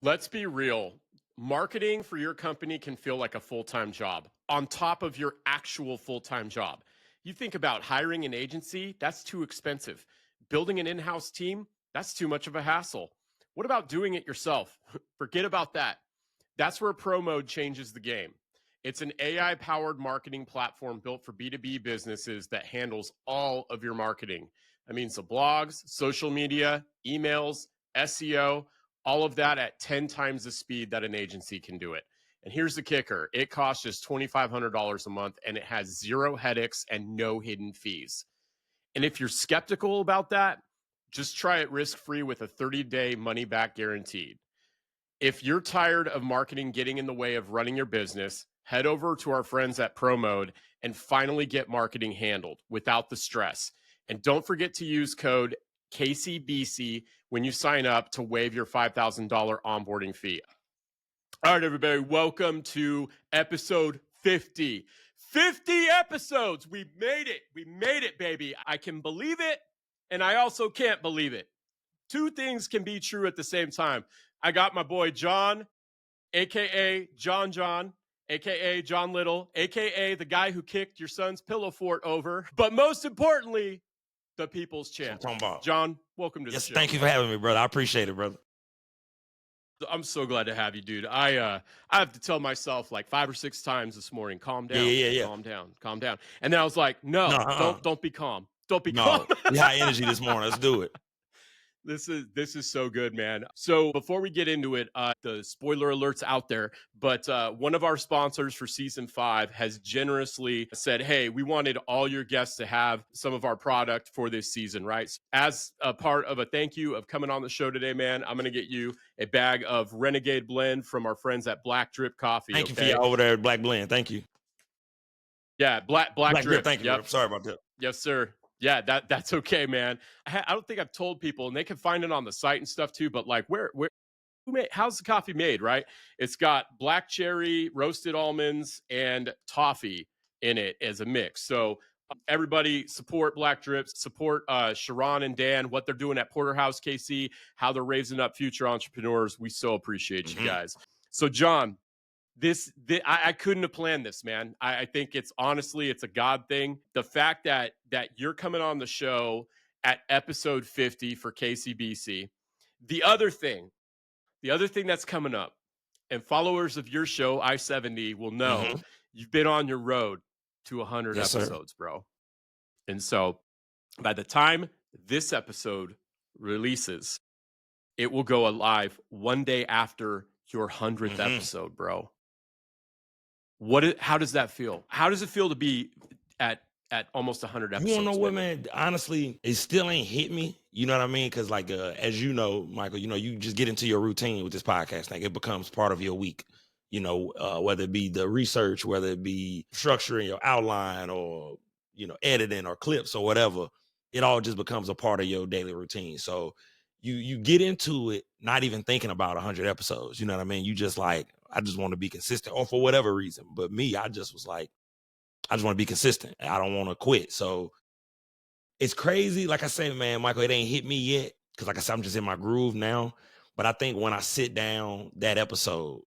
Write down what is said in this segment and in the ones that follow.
Let's be real. Marketing for your company can feel like a full-time job on top of your actual full-time job. You think about hiring an agency, that's too expensive. Building an in-house team, that's too much of a hassle. What about doing it yourself? Forget about that. That's where ProMode changes the game. It's an AI-powered marketing platform built for B2B businesses that handles all of your marketing. That means the blogs, social media, emails, SEO, all of that at 10 times the speed that an agency can do it. And here's the kicker. It costs just $2,500 a month, and it has zero headaches and no hidden fees. And if you're skeptical about that, just try it risk-free with a 30-day money-back guaranteed. If you're tired of marketing getting in the way of running your business, head over to our friends at ProMode and finally get marketing handled without the stress. And don't forget to use code KCBC when you sign up to waive your $5,000 onboarding fee. All right, everybody, welcome to episode 50. 50 episodes. We made it. We made it, baby. I can believe it, and I also can't believe it. Two things can be true at the same time. I got my boy John, a.k.a. John, a.k.a. John Little, a.k.a. the guy who kicked your son's pillow fort over. But most importantly, the people's champ. John, welcome to the show. Thank you for having me, brother. I appreciate it, brother. I'm so glad to have you, dude. I have to tell myself like 5 or 6 times this morning, calm down, calm down. And then I was like, no, don't be calm. Don't be calm. We high energy this morning. Let's do it. This is so good, man. So before we get into it, the spoiler alert's out there, but one of our sponsors for season 5 has generously said, hey, we wanted all your guests to have some of our product for this season, right? So as a part of a thank you of coming on the show today, man, I'm going to get you a bag of Renegade Blend from our friends at Black Drip Coffee. Thank you for your over there at Black Blend. Thank you. Yeah, Black Drip. Thank you. Yep. Sorry about that. Yes, sir. Yeah, that's okay, man. I don't think I've told people, and they can find it on the site and stuff too, but like how's the coffee made, right? It's got black cherry, roasted almonds, and toffee in it as a mix. So everybody support Black Drips, support Sharon and Dan, what they're doing at Porterhouse KC, how they're raising up future entrepreneurs. We so appreciate you guys. So John, I couldn't have planned this, man. I think it's honestly, it's a God thing. The fact that you're coming on the show at episode 50 for KCBC. The other thing that's coming up, and followers of your show, I-70, will know you've been on your road to 100 episodes, bro. And so by the time this episode releases, it will go live one day after your 100th episode, bro. How does that feel? How does it feel to be at almost 100 episodes? You wanna know what, man? Honestly, it still ain't hit me. You know what I mean? Because like, as you know, Michael, you just get into your routine with this podcast thing. It becomes part of your week. Whether it be the research, whether it be structuring your outline or, editing or clips or whatever, it all just becomes a part of your daily routine. So you get into it not even thinking about 100 episodes. You know what I mean? You just like, I just want to be consistent, or for whatever reason. But me, I just was like, I just want to be consistent. I don't want to quit. So it's crazy. Like I say, man, Michael, it ain't hit me yet. Cause like I said, I'm just in my groove now. But I think when I sit down that episode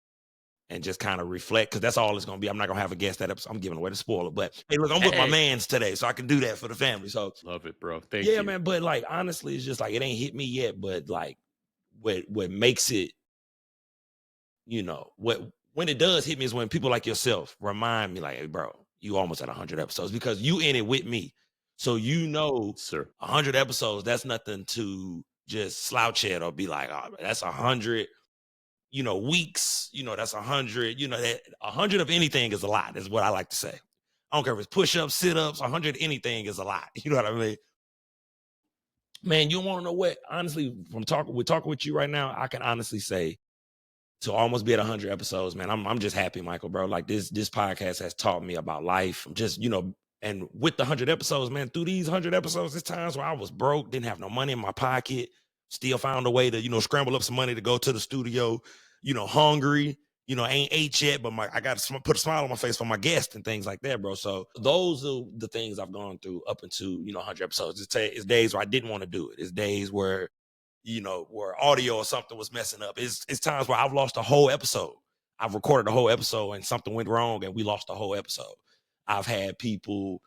and just kind of reflect, cause that's all it's going to be. I'm not going to have a guest that episode. I'm giving away the spoiler, but hey, look, I'm with my mans today, so I can do that for the family. So love it, bro. Thank you. Yeah, man. But like, honestly, it's just like, it ain't hit me yet, but like what makes it, when it does hit me is when people like yourself remind me like, hey, bro, you almost at 100 episodes because you in it with me. So, sir, 100 episodes, that's nothing to just slouch at or be like, oh, that's 100, weeks, that's 100, that 100 of anything is a lot, is what I like to say. I don't care if it's push-ups, sit-ups, 100 anything is a lot. You know what I mean? Man, you want to know what? Honestly, from talking with you right now, I can honestly say to almost be at 100 episodes, man, I'm just happy, Michael, bro. Like this podcast has taught me about life. I'm just, and with the 100 episodes, man, through these 100 episodes, there's times where I was broke, didn't have no money in my pocket, still found a way to, scramble up some money to go to the studio, hungry, ain't ate yet, but I got to put a smile on my face for my guests and things like that, bro. So those are the things I've gone through up into, 100 episodes. It's days where I didn't want to do it. It's days where, where audio or something was messing up. It's times where I've lost a whole episode. I've recorded a whole episode and something went wrong and we lost a whole episode. I've had people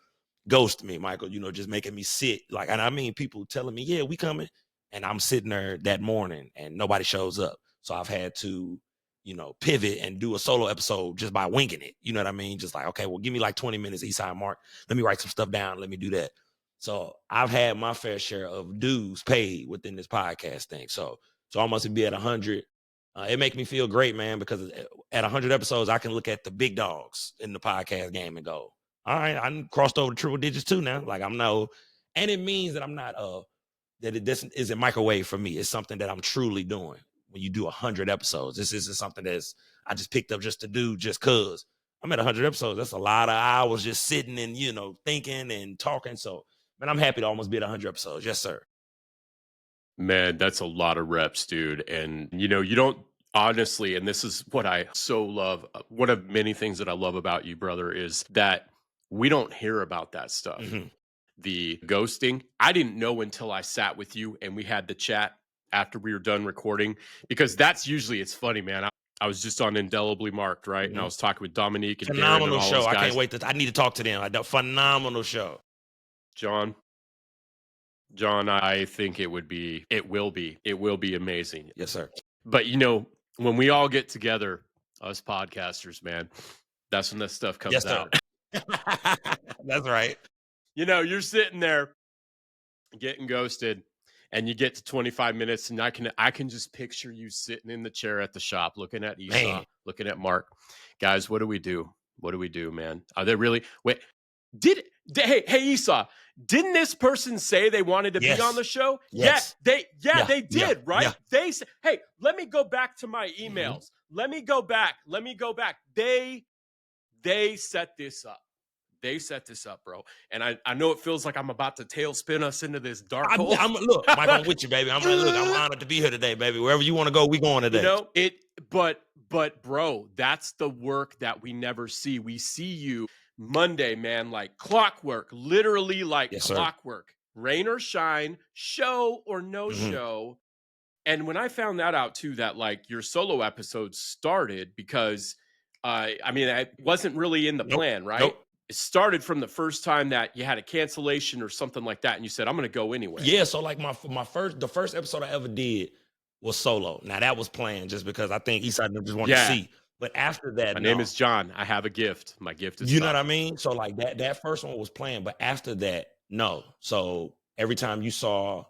ghost me, Michael, just making me sit. And I mean, people telling me, yeah, we coming. And I'm sitting there that morning and nobody shows up. So I've had to, pivot and do a solo episode just by winging it. You know what I mean? Just like, okay, well, give me like 20 minutes, Eastside Mark. Let me write some stuff down. Let me do that. So I've had my fair share of dues paid within this podcast thing. So almost to be at 100, it makes me feel great, man, because at 100 episodes, I can look at the big dogs in the podcast game and go, all right, I crossed over triple digits too now. And it means that I'm not, that it isn't microwave for me. It's something that I'm truly doing when you do 100 episodes. This isn't something I just picked up just to do just cause. I'm at 100 episodes. That's a lot of hours just sitting and, thinking and talking. So, man, I'm happy to almost be at 100 episodes. Yes, sir. Man, that's a lot of reps, dude. And, you don't honestly, and this is what I so love. One of many things that I love about you, brother, is that we don't hear about that stuff. Mm-hmm. The ghosting, I didn't know until I sat with you and we had the chat after we were done recording, because that's usually, it's funny, man. I was just on Indelibly Marked, right? Mm-hmm. And I was talking with Dominique and phenomenal Darren and all show. those guys. I can't wait I need to talk to them. Phenomenal show. John, I think it will be amazing. Yes, sir. But when we all get together, us podcasters, man, that's when that stuff comes out. That's right. You're sitting there getting ghosted and you get to 25 minutes and I can just picture you sitting in the chair at the shop looking at Esau, looking at Mark. Guys, what do we do? What do we do, man? Are they really hey Esau, didn't this person say they wanted to be on the show? Yes. They did, right? Yeah. They said, hey, let me go back to my emails. Mm-hmm. Let me go back. They set this up. They set this up, bro. And I know it feels like I'm about to tailspin us into this dark hole. Look, Mike, I'm with you, baby. I'm honored to be here today, baby. Wherever you want to go, we going today. But bro, that's the work that we never see. We see you Monday, man, like clockwork, literally like clockwork. Sir. Rain or shine, show or no show. And when I found that out too, that like your solo episodes started because it wasn't really in the plan, right? Nope. It started from the first time that you had a cancellation or something like that, and you said, "I'm going to go anyway." Yeah, so like the first episode I ever did was solo. Now that was planned just because I think Eastside just wanted to see. But after that, my name is John. I have a gift. My gift is you know what I mean. So like that first one was planned, but after that, no. So every time you saw.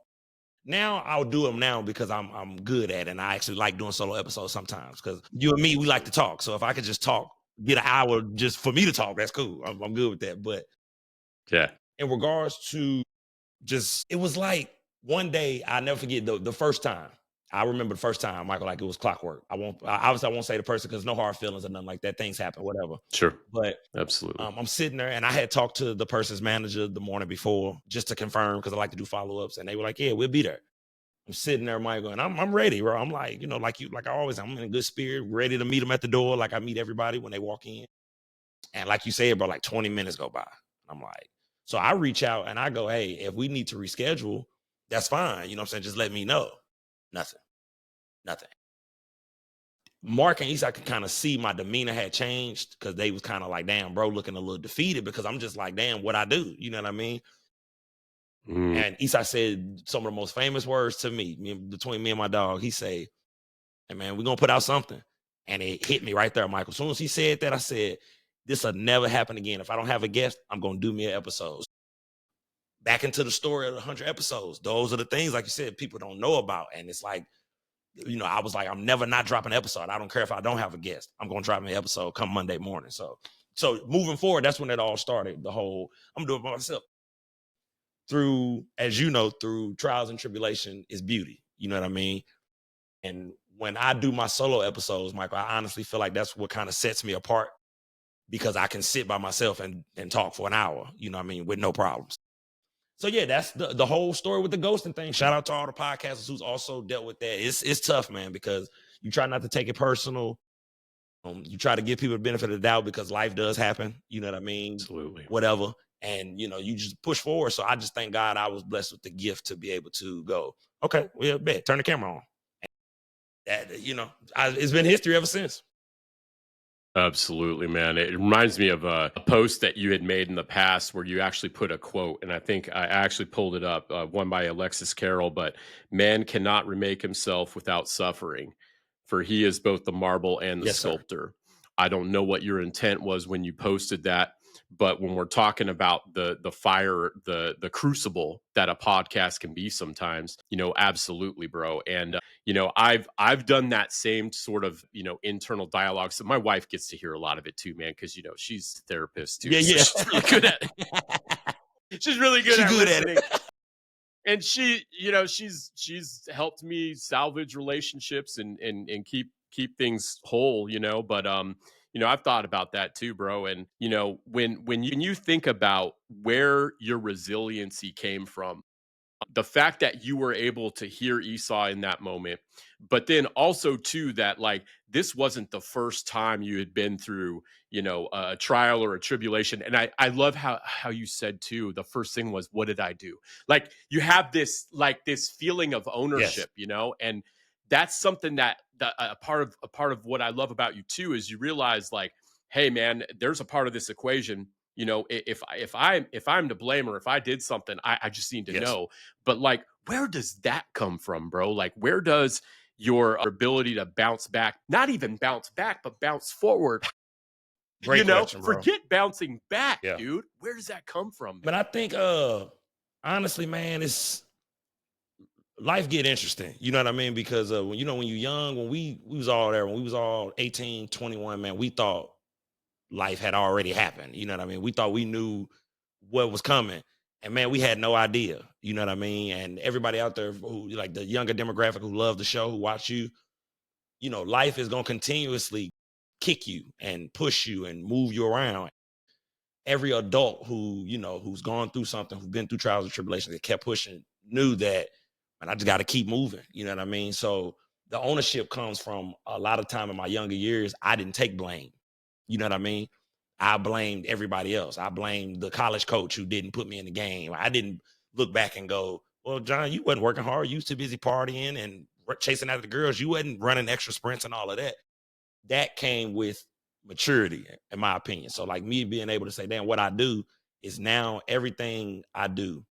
Now I'll do them now because I'm good at it, and I actually like doing solo episodes sometimes because you and me, we like to talk. So if I could just talk, get an hour just for me to talk, that's cool. I'm good with that. But yeah, in regards to it was like one day, I'll never forget the first time. I remember the first time, Michael, like it was clockwork. I won't say the person because no hard feelings or nothing like that. Things happen, whatever. Sure. But absolutely. I'm sitting there and I had talked to the person's manager the morning before just to confirm because I like to do follow-ups. And they were like, yeah, we'll be there. I'm sitting there, Michael, and I'm ready, bro. I'm like, like I always, I'm in a good spirit, ready to meet them at the door. Like I meet everybody when they walk in. And like you said, bro, like 20 minutes go by. I'm like, so I reach out and I go, hey, if we need to reschedule, that's fine. You know what I'm saying? Just let me know. Nothing. Mark and Eastside could kind of see my demeanor had changed because they was kind of like, damn, bro, looking a little defeated because I'm just like, damn, what I do? You know what I mean? And Eastside said some of the most famous words to me between me and my dog. He said, hey, man, we're going to put out something. And it hit me right there, Michael. As soon as he said that, I said, this will never happen again. If I don't have a guest, I'm going to do me an episode. Back into the story of the 100 episodes. Those are the things, like you said, people don't know about. And it's like, I was like, I'm never not dropping an episode. I don't care if I don't have a guest. I'm going to drop an episode come Monday morning. So moving forward, that's when it all started. The whole, I'm doing it by myself. through, as you know, through trials and tribulation is beauty. You know what I mean? And when I do my solo episodes, Michael, I honestly feel like that's what kind of sets me apart, because I can sit by myself and talk for an hour, you know what I mean, with no problems. So yeah, that's the whole story with the ghosting thing. Shout out to all the podcasters who's also dealt with that. It's tough, man, because you try not to take it personal. You try to give people the benefit of the doubt because life does happen. You know what I mean? Absolutely. Whatever. And, you know, you just push forward. So I just thank God I was blessed with the gift to be able to go, okay, well, bet, turn the camera on. And that, you know, it's been history ever since. Absolutely, man. It reminds me of a post that you had made in the past where you actually put a quote, and I think I actually pulled it up, one by Alexis Carroll, but man cannot remake himself without suffering, for he is both the marble and the Yes, sir. sculptor. I don't know what your intent was when you posted that, but when we're talking about the fire, the crucible that a podcast can be sometimes, you know, absolutely, bro. And you know, I've done that same sort of, you know, internal dialogue. So my wife gets to hear a lot of it too, man, because you know she's a therapist too. Yeah, So yeah. she's really good at she's really good She at good at listening. it. And she, you know, she's helped me salvage relationships and keep things whole, you know. But you know, I've thought about that too, bro. And you know, when you think about where your resiliency came from, the fact that you were able to hear Esau in that moment, but then also too that like this wasn't the first time you had been through, you know, a trial or a tribulation. And I love how you said too, the first thing was, what did I do? Like you have this like this feeling of Yes. ownership, you know, and that's something that a part of what I love about you too is you realize like, hey man, there's a part of this equation. You know, if I'm to blame or if I did something, I just need to Yes. know. But like, where does that come from, bro? Like, where does your ability to bounce back, not even bounce back, but bounce forward, you Great know, question, bro. forget bouncing back, Yeah. dude. Where does that come from, But man? I think honestly, man, it's life get interesting. You know what I mean? Because when you know, when you're young, when we was all there, when we was all 18, 21, man, we thought life had already happened. You know what I mean? We thought we knew what was coming. And man, we had no idea. You know what I mean? And everybody out there who like the younger demographic who love the show, who watch you, you know, life is gonna continuously kick you and push you and move you around. Every adult who, you know, who's gone through something, who's been through trials and tribulations, that kept pushing, knew that, man, I just got to keep moving. You know what I mean? So the ownership comes from a lot of time in my younger years. I didn't take blame. You know what I mean? I blamed everybody else. I blamed the college coach who didn't put me in the game. I didn't look back and go, well, John, you wasn't working hard. You was too busy partying and chasing after the girls. You wasn't running extra sprints and all of that. That came with maturity, in my opinion. So like me being able to say, damn, what I do is now everything I do,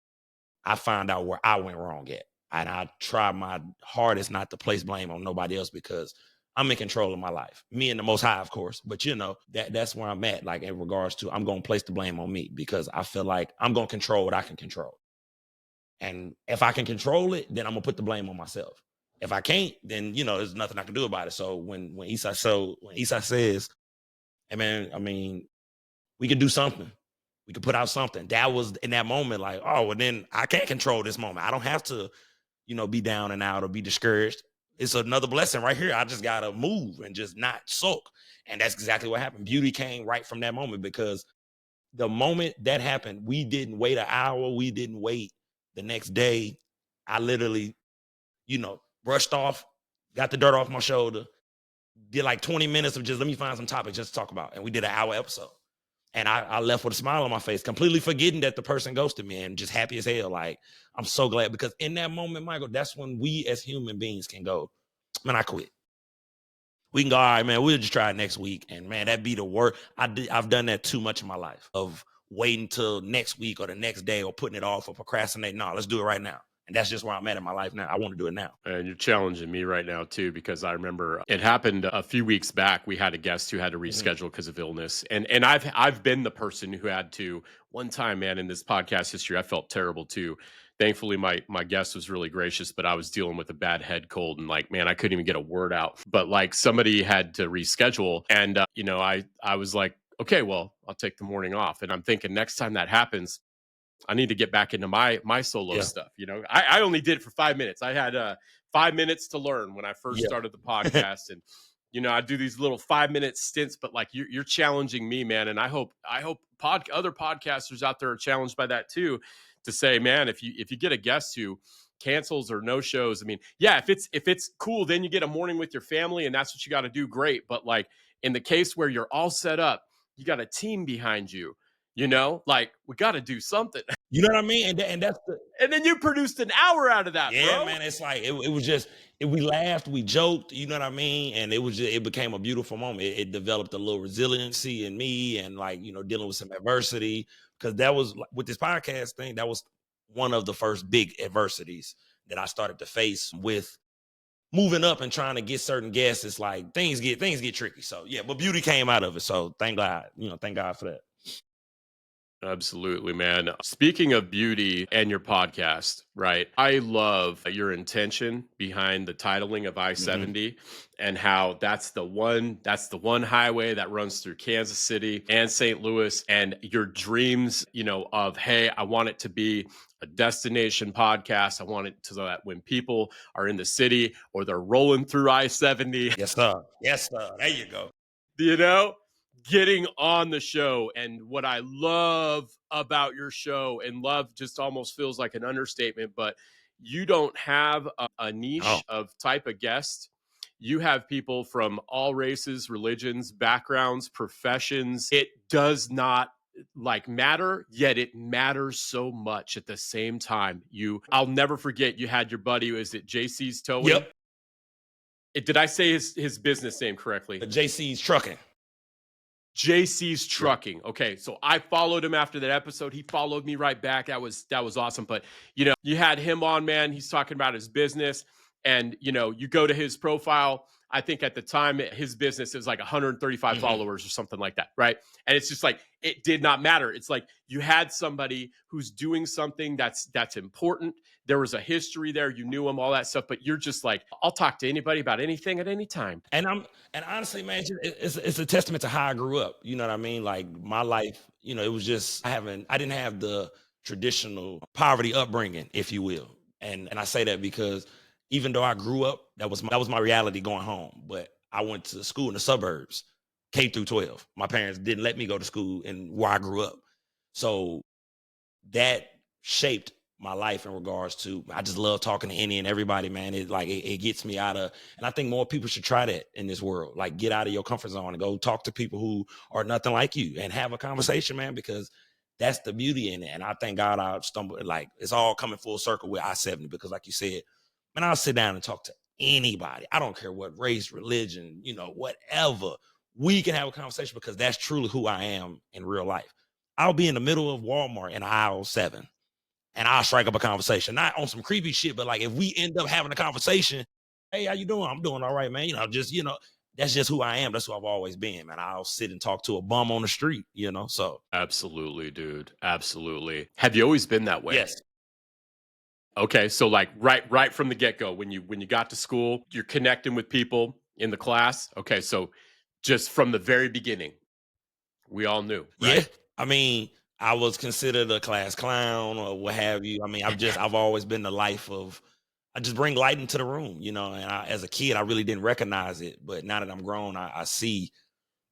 I find out where I went wrong at. And I try my hardest not to place blame on nobody else because I'm in control of my life. Me and the Most High, of course. But you know, that's where I'm at. Like in regards to, I'm going to place the blame on me because I feel like I'm going to control what I can control. And if I can control it, then I'm going to put the blame on myself. If I can't, then, you know, there's nothing I can do about it. So when Esau says, hey man, I mean, we could do something. We could put out something. That was in that moment, like, oh, well, then I can't control this moment. I don't have to, you know, be down and out or be discouraged. It's another blessing right here. I just gotta move and just not sulk. And that's exactly what happened. Beauty came right from that moment because the moment that happened, we didn't wait an hour. We didn't wait the next day. I literally, you know, brushed off, got the dirt off my shoulder, did like 20 minutes of just let me find some topics just to talk about. And we did an hour episode. And I left with a smile on my face, completely forgetting that the person ghosted me and just happy as hell. Like, I'm so glad because in that moment, Michael, that's when we as human beings can go, man, I quit. We can go, all right, man, we'll just try it next week. And man, that'd be the worst. I've done that too much in my life of waiting till next week or the next day or putting it off or procrastinating. No, let's do it right now. And that's just where I'm at in my life now. I want to do it now. And you're challenging me right now too, because I remember it happened a few weeks back. We had a guest who had to reschedule because of illness, and I've been the person who had to one time, man, in this podcast history. I felt terrible too. Thankfully, my guest was really gracious, but I was dealing with a bad head cold, and like, man, I couldn't even get a word out. But like, somebody had to reschedule, and you know, I was like, okay, well, I'll take the morning off, and I'm thinking next time that happens, I need to get back into my solo Yeah. stuff. I only did it for 5 minutes. I had 5 minutes to learn when I first Yeah. started the podcast, and I do these little 5 minute stints. But like you're challenging me, man, and I hope other podcasters out there are challenged by that too. To say, man, if you get a guest who cancels or no shows, I mean, yeah, if it's cool, then you get a morning with your family, and that's what you got to do. Great, but like in the case where you're all set up, you got a team behind you. Like we got to do something. You know what I mean? And that's the And then you produced an hour out of that, yeah, bro. man. It's like it was just we laughed, we joked, you know what I mean? And it became a beautiful moment. It developed a little resiliency in me and like, dealing with some adversity. Cause that was with this podcast thing, that was one of the first big adversities that I started to face with moving up and trying to get certain guests. It's like things get tricky. So yeah, but beauty came out of it. So thank God, thank God for that. Absolutely, man. Speaking of beauty and your podcast, right? I love your intention behind the titling of Mhm. I-70 and how that's the one highway that runs through Kansas City and St. Louis, and your dreams, of, hey, I want it to be a destination podcast. I want it so that when people are in the city or they're rolling through I-70, Yes, sir. Yes, sir. There you go. you know getting on the show. And what I love about your show, and love just almost feels like an understatement, but you don't have a Oh, niche of type of guest. You have people from all races, religions, backgrounds, professions. It does not like matter, yet it matters so much at the same time. I'll never forget, you had your buddy, is it JC's Towing? yep. Did I say his business name correctly? JC's trucking. JC's Yeah. Trucking. Okay, so I followed him after that episode. He followed me right back. That was awesome. But you had him on, man. He's talking about his business, and you go to his profile. I think at the time his business is like 135 Mhm. followers or something like that, right? And it's just like it did not matter. It's like you had somebody who's doing something that's important. There was a history there. You knew him, all that stuff. But you're just like, I'll talk to anybody about anything at any time. And honestly, man, it's a testament to how I grew up. You know what I mean? Like my life, it was just I didn't have the traditional poverty upbringing, if you will. And I say that because even though I grew up, that was my reality going home. But I went to school in the suburbs, K through 12. My parents didn't let me go to school in where I grew up. So that shaped my life in regards to I just love talking to any and everybody, man. It gets me out of, and I think more people should try that in this world. Like get out of your comfort zone and go talk to people who are nothing like you and have a conversation, man, because that's the beauty in it. And I thank God I stumbled, like it's all coming full circle with I-70 because like you said, man, I'll sit down and talk to anybody. I don't care what race, religion, whatever. We can have a conversation because that's truly who I am in real life. I'll be in the middle of Walmart in aisle 7 and I'll strike up a conversation. Not on some creepy shit, but like if we end up having a conversation, hey, how you doing? I'm doing all right, man. That's just who I am. That's who I've always been, man. I'll sit and talk to a bum on the street, So Absolutely, dude. Absolutely. Have you always been that way? yes. Okay, so like right from the get-go, when you got to school, you're connecting with people in the class. Okay, so just from the very beginning, we all knew, Yeah. right? I mean, I was considered a class clown or what have you. I mean, I've always been the life of I just bring light into the room, and as a kid, I really didn't recognize it. But now that I'm grown, I see,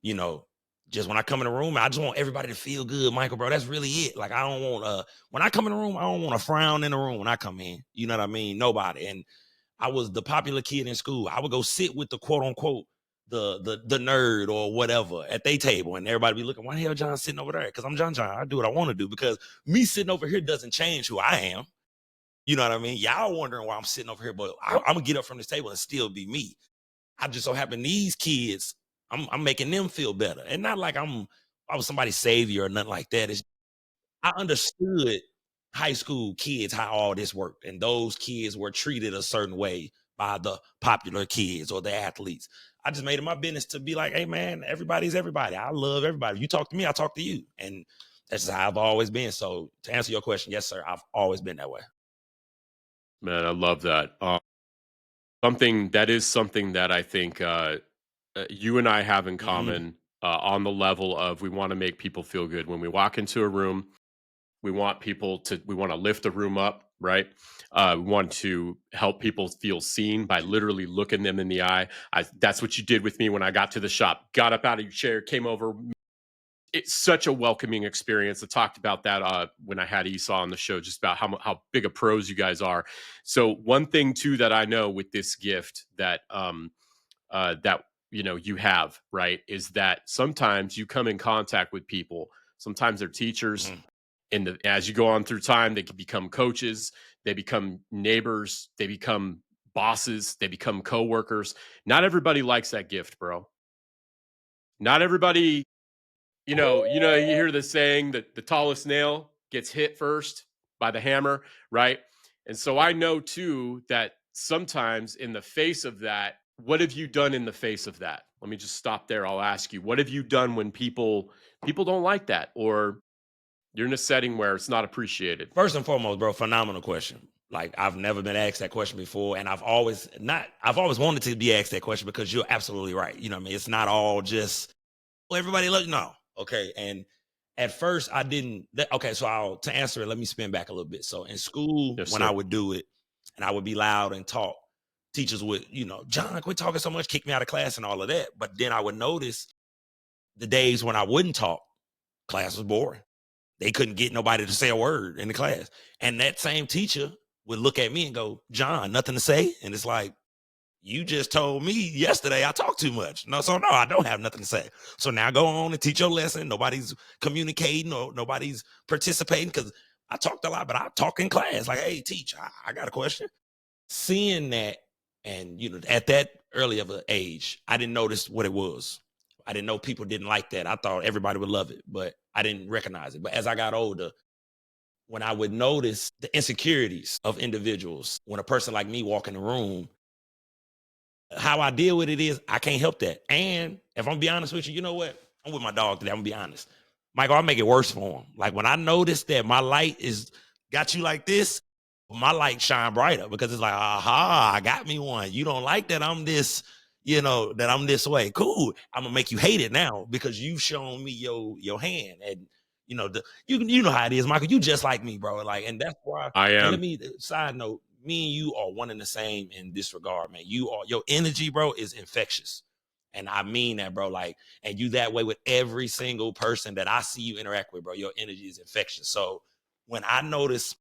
you know, just when I come in the room, I just want everybody to feel good, Michael, bro. That's really it. Like I don't want when I come in the room, I don't want to frown in the room when I come in. You know what I mean? Nobody. And I was the popular kid in school. I would go sit with the quote unquote the nerd or whatever at their table, and everybody be looking, why the hell John sitting over there? Because I'm John. I do what I want to do. Because me sitting over here doesn't change who I am. You know what I mean? Y'all wondering why I'm sitting over here, but I'm gonna get up from this table and still be me. I just so happen these kids, I'm making them feel better, and not like I was somebody's savior or nothing like that. It's I understood high school kids how all this worked, and those kids were treated a certain way by the popular kids or the athletes. I just made it my business to be like, hey man, everybody's everybody. I love everybody. You talk to me, I talk to you, and that's just how I've always been. So to answer your question, yes, sir, I've always been that way. Man, I love that. Something that I think you and I have in Hmm. common on the level of we want to make people feel good when we walk into a room. We want we want to lift the room up, right? We want to help people feel seen by literally looking them in the eye. That's what you did with me when I got to the shop. Got up out of your chair, came over. It's such a welcoming experience. I talked about that when I had Esau on the show, just about how big of pros you guys are. So one thing too that I know with this gift that that you have, right, is that sometimes you come in contact with people. Sometimes they're teachers. As you go on through time, they can become coaches, they become neighbors, they become bosses, they become coworkers. Not everybody likes that gift, bro. Not everybody, you hear the saying that the tallest nail gets hit first by the hammer, right? And so I know too that sometimes in the face of that, what have you done in the face of that? Let me just stop there. I'll ask you, what have you done when people don't like that, or you're in a setting where it's not appreciated? First and foremost, bro, phenomenal question. Like, I've never been asked that question before, and I've always wanted to be asked that question, because you're absolutely right. You know what I mean? It's not all just, well, everybody look, no. Okay. And at first I didn't, okay, so to answer it, let me spin back a little bit. So in school, Yes, when sir. I would do it and I would be loud and talk, teachers would, John, quit talking so much, kick me out of class and all of that. But then I would notice the days when I wouldn't talk, class was boring. They couldn't get nobody to say a word in the class. And that same teacher would look at me and go, John, nothing to say? And it's like, you just told me yesterday I talk too much. No, I don't have nothing to say. So now go on and teach your lesson. Nobody's communicating or nobody's participating, because I talked a lot, but I talk in class. Like, hey, teach, I got a question. Seeing that, and at that early of an age, I didn't notice what it was. I didn't know people didn't like that. I thought everybody would love it, but I didn't recognize it. But as I got older, when I would notice the insecurities of individuals, when a person like me walk in the room, how I deal with it is I can't help that. And if I'm be honest with you, you know what? I'm with my dog today. I'm gonna be honest. Michael, I make it worse for him. Like, when I notice that my light is got you like this, my light shine brighter, because it's like, aha, I got me one. You don't like that I'm this, that I'm this way. Cool. I'm gonna make you hate it now, because you've shown me your hand. And you know how it is, Michael. You just like me, bro. Like, and that's why. I And am. side note, me and you are one and the same in this regard, man. Your energy, bro, is infectious. And I mean that, bro. Like, and you that way with every single person that I see you interact with, bro. Your energy is infectious. So when I notice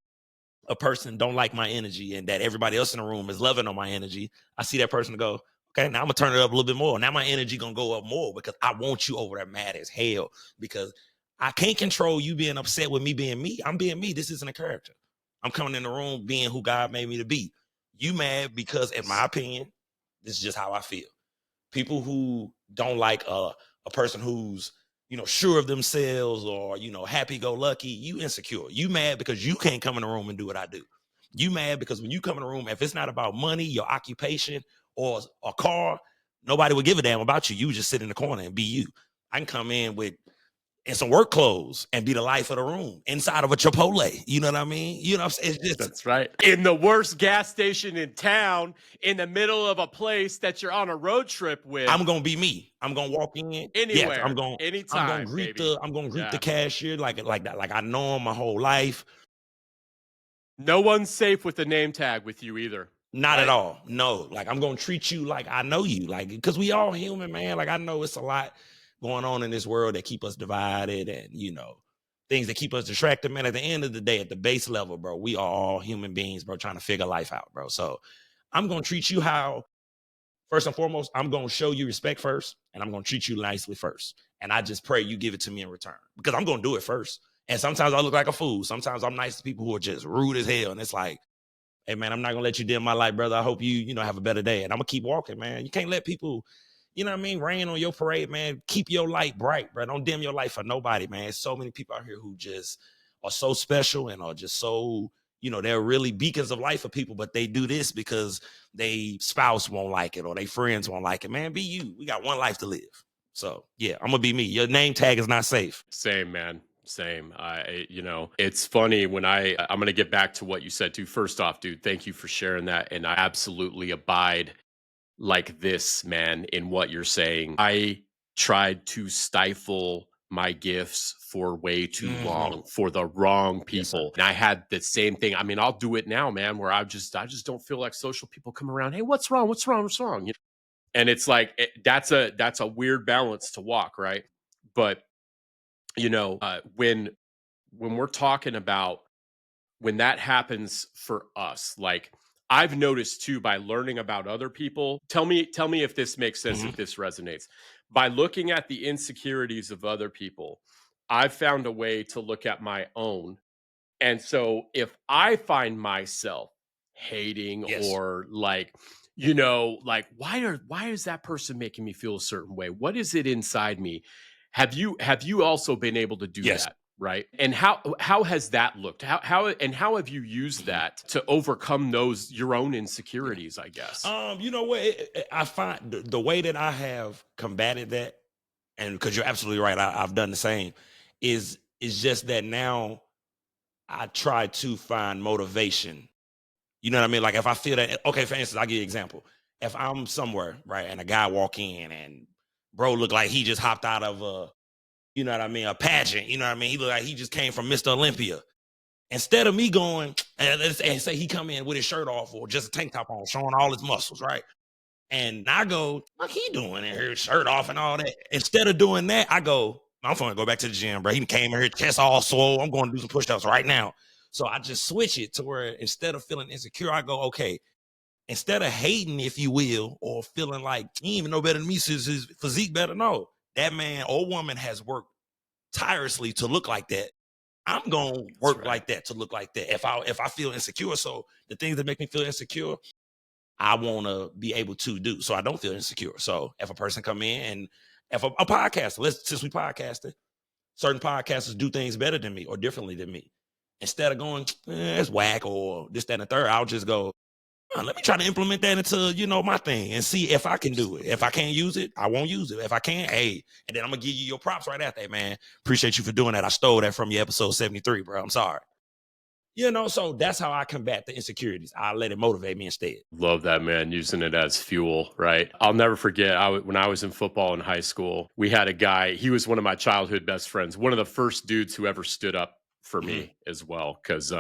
a person don't like my energy and that everybody else in the room is loving on my energy, I see that person go, okay, now I'm gonna turn it up a little bit more. Now my energy gonna go up more, because I want you over there mad as hell, because I can't control you being upset with me being me. I'm being me. This isn't a character. I'm coming in the room being who God made me to be. You mad because, in my opinion, this is just how I feel. People who don't like a person who's sure of themselves, or happy-go-lucky, you insecure. You mad because you can't come in the room and do what I do. You mad because when you come in the room, if it's not about money, your occupation, or a car, nobody would give a damn about you. You just sit in the corner and be you. I can come in with some work clothes and be the life of the room inside of a Chipotle. You know what I mean? You know what I'm saying? It's just, That's right. In the worst gas station in town, in the middle of a place that you're on a road trip with. I'm gonna be me. I'm gonna walk in. Yes, Anywhere, I'm gonna anytime, greet baby. the cashier like that. Like, I know him my whole life. No one's safe with the name tag with you either. Not at right? all. No. Like, I'm gonna treat you like I know you. Like, because we all human, man. Like, I know it's a lot going on in this world that keep us divided, and things that keep us distracted, man. At the end of the day, at the base level, bro, we are all human beings, bro, trying to figure life out, bro. So I'm gonna treat you how. First and foremost, I'm going to show you respect first, and I'm going to treat you nicely first. And I just pray you give it to me in return, because I'm going to do it first. And sometimes I look like a fool. Sometimes I'm nice to people who are just rude as hell. And it's like, hey, man, I'm not going to let you dim my light, brother. I hope you have a better day. And I'm going to keep walking, man. You can't let people, rain on your parade, man. Keep your light bright, bro. Don't dim your light for nobody, man. So many people out here who just are so special and are just so, they're really beacons of life for people, but they do this because they spouse won't like it or they friends won't like it. Man, be you. We got one life to live. So yeah, I'm gonna be me. Your name tag is not safe. Same, man. Same. It's funny when I'm going to get back to what you said too. First off, dude, thank you for sharing that. And I absolutely abide like this, man, in what you're saying. I tried to stifle my gifts for way too Mhm. long for the wrong Yes, sir. people. And I had the same thing. I mean, I'll do it now, man, where I just don't feel like social people come around. Hey, what's wrong? What's wrong? What's wrong? And it's like that's a weird balance to walk, right? But when we're talking about when that happens for us, like I've noticed too by learning about other people. Tell me if this makes sense, Mhm. if this resonates. By looking at the insecurities of other people, I've found a way to look at my own. And so if I find myself hating Yes. or like, like why is that person making me feel a certain way? What is it inside me? Have you also been able to do Yes. that? Right. And how has that looked? How have you used Mhm. that to overcome those your own Yeah. insecurities, I guess? You know what? I find the way that I have combated that, and because you're absolutely right, I've done the same. Is just that now I try to find motivation. You know what I mean? Like if I feel that, okay, for instance, I'll give you an example. If I'm somewhere, right, and a guy walk in and bro look like he just hopped out of a, you know what I mean, a pageant, you know what I mean? He look like he just came from Mr. Olympia. Instead of me going and say he come in with his shirt off or just a tank top on, showing all his muscles, right? And I go, what he doing in here, shirt off and all that. Instead of doing that, I go, I'm gonna go back to the gym, bro. He came in here, chest all swole. I'm going to do some push-ups right now. So I just switch it to where instead of feeling insecure, I go, okay, instead of hating, if you will, or feeling like he even know better than me, since his physique better. No, that man or woman has worked tirelessly to look like that. I'm gonna That's work right. like that to look like that. If I feel insecure, so the things that make me feel insecure, I want to be able to do so I don't feel insecure. So if a person come in and if a podcaster, since we podcasting, certain podcasters do things better than me or differently than me. Instead of going, it's whack or this, that, and the third, I'll just go, let me try to implement that into, my thing and see if I can do it. If I Absolutely. can't use it, I won't use it. If I can, hey, and then I'm gonna give you your props right after that, man. Appreciate you for doing that. I stole that from your episode 73, bro. I'm sorry. So that's how I combat the insecurities. I let it motivate me instead. Love that, man, using it as fuel, right? I'll never forget when I was in football in high school, we had a guy, he was one of my childhood best friends, one of the first dudes who ever stood up for Mhm. me as well. Cause,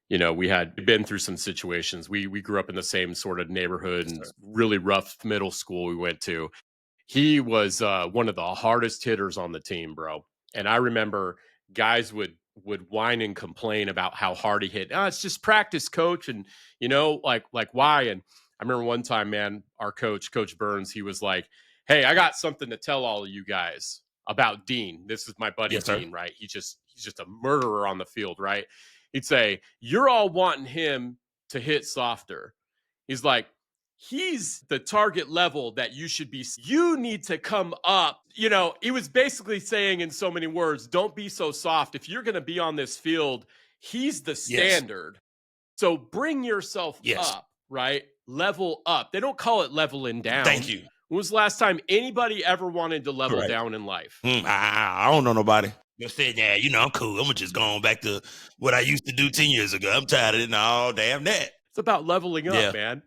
we had been through some situations. We grew up in the same sort of neighborhood Yes, and sir. really rough middle school we went to. He was one of the hardest hitters on the team, bro. And I remember guys would whine and complain about how hard he hit. Oh, it's just practice, coach, and like why? And I remember one time, man, our coach, Coach Burns, he was like, "Hey, I got something to tell all of you guys about Dean. This is my buddy Yes, sir. Dean, right? He's just a murderer on the field, right?" He'd say, "You're all wanting him to hit softer." He's like, he's the target level that you should be. You need to come up. He was basically saying in so many words, don't be so soft. If you're going to be on this field, he's the Yes. standard. So bring yourself Yes. up, right? Level up. They don't call it leveling Thank down. you. When was the last time anybody ever wanted to level Right. down in life? I don't know nobody. Just said, yeah, I'm cool. I'm gonna just go on back to what I used to do 10 years ago. I'm tired of it. No, damn that. It's about leveling up, Yeah. man.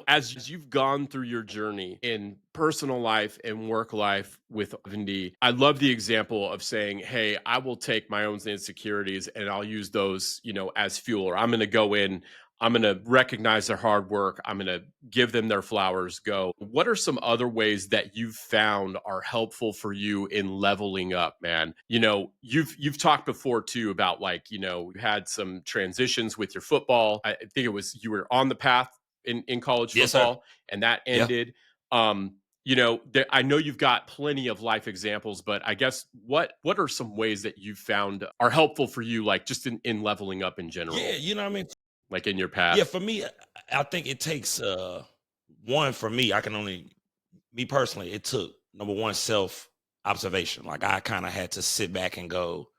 As you've gone through your journey in personal life and work life with 70, I love the example of saying, hey, I will take my own insecurities and I'll use those, as fuel. Or I'm going to go in, I'm going to recognize their hard work. I'm going to give them their flowers, go. What are some other ways that you've found are helpful for you in leveling up, man? You've talked before too about like, you had some transitions with your football. I think it was you were on the path in college Yes, sir. football and that Yeah. ended. I know you've got plenty of life examples, but I guess what are some ways that you've found are helpful for you, like just in leveling up in Yeah, general, you know what I mean? like in your Yeah, path? for me, I think it takes one for me. I can only me personally, it took number one self observation. Like I kind of had to sit back and go,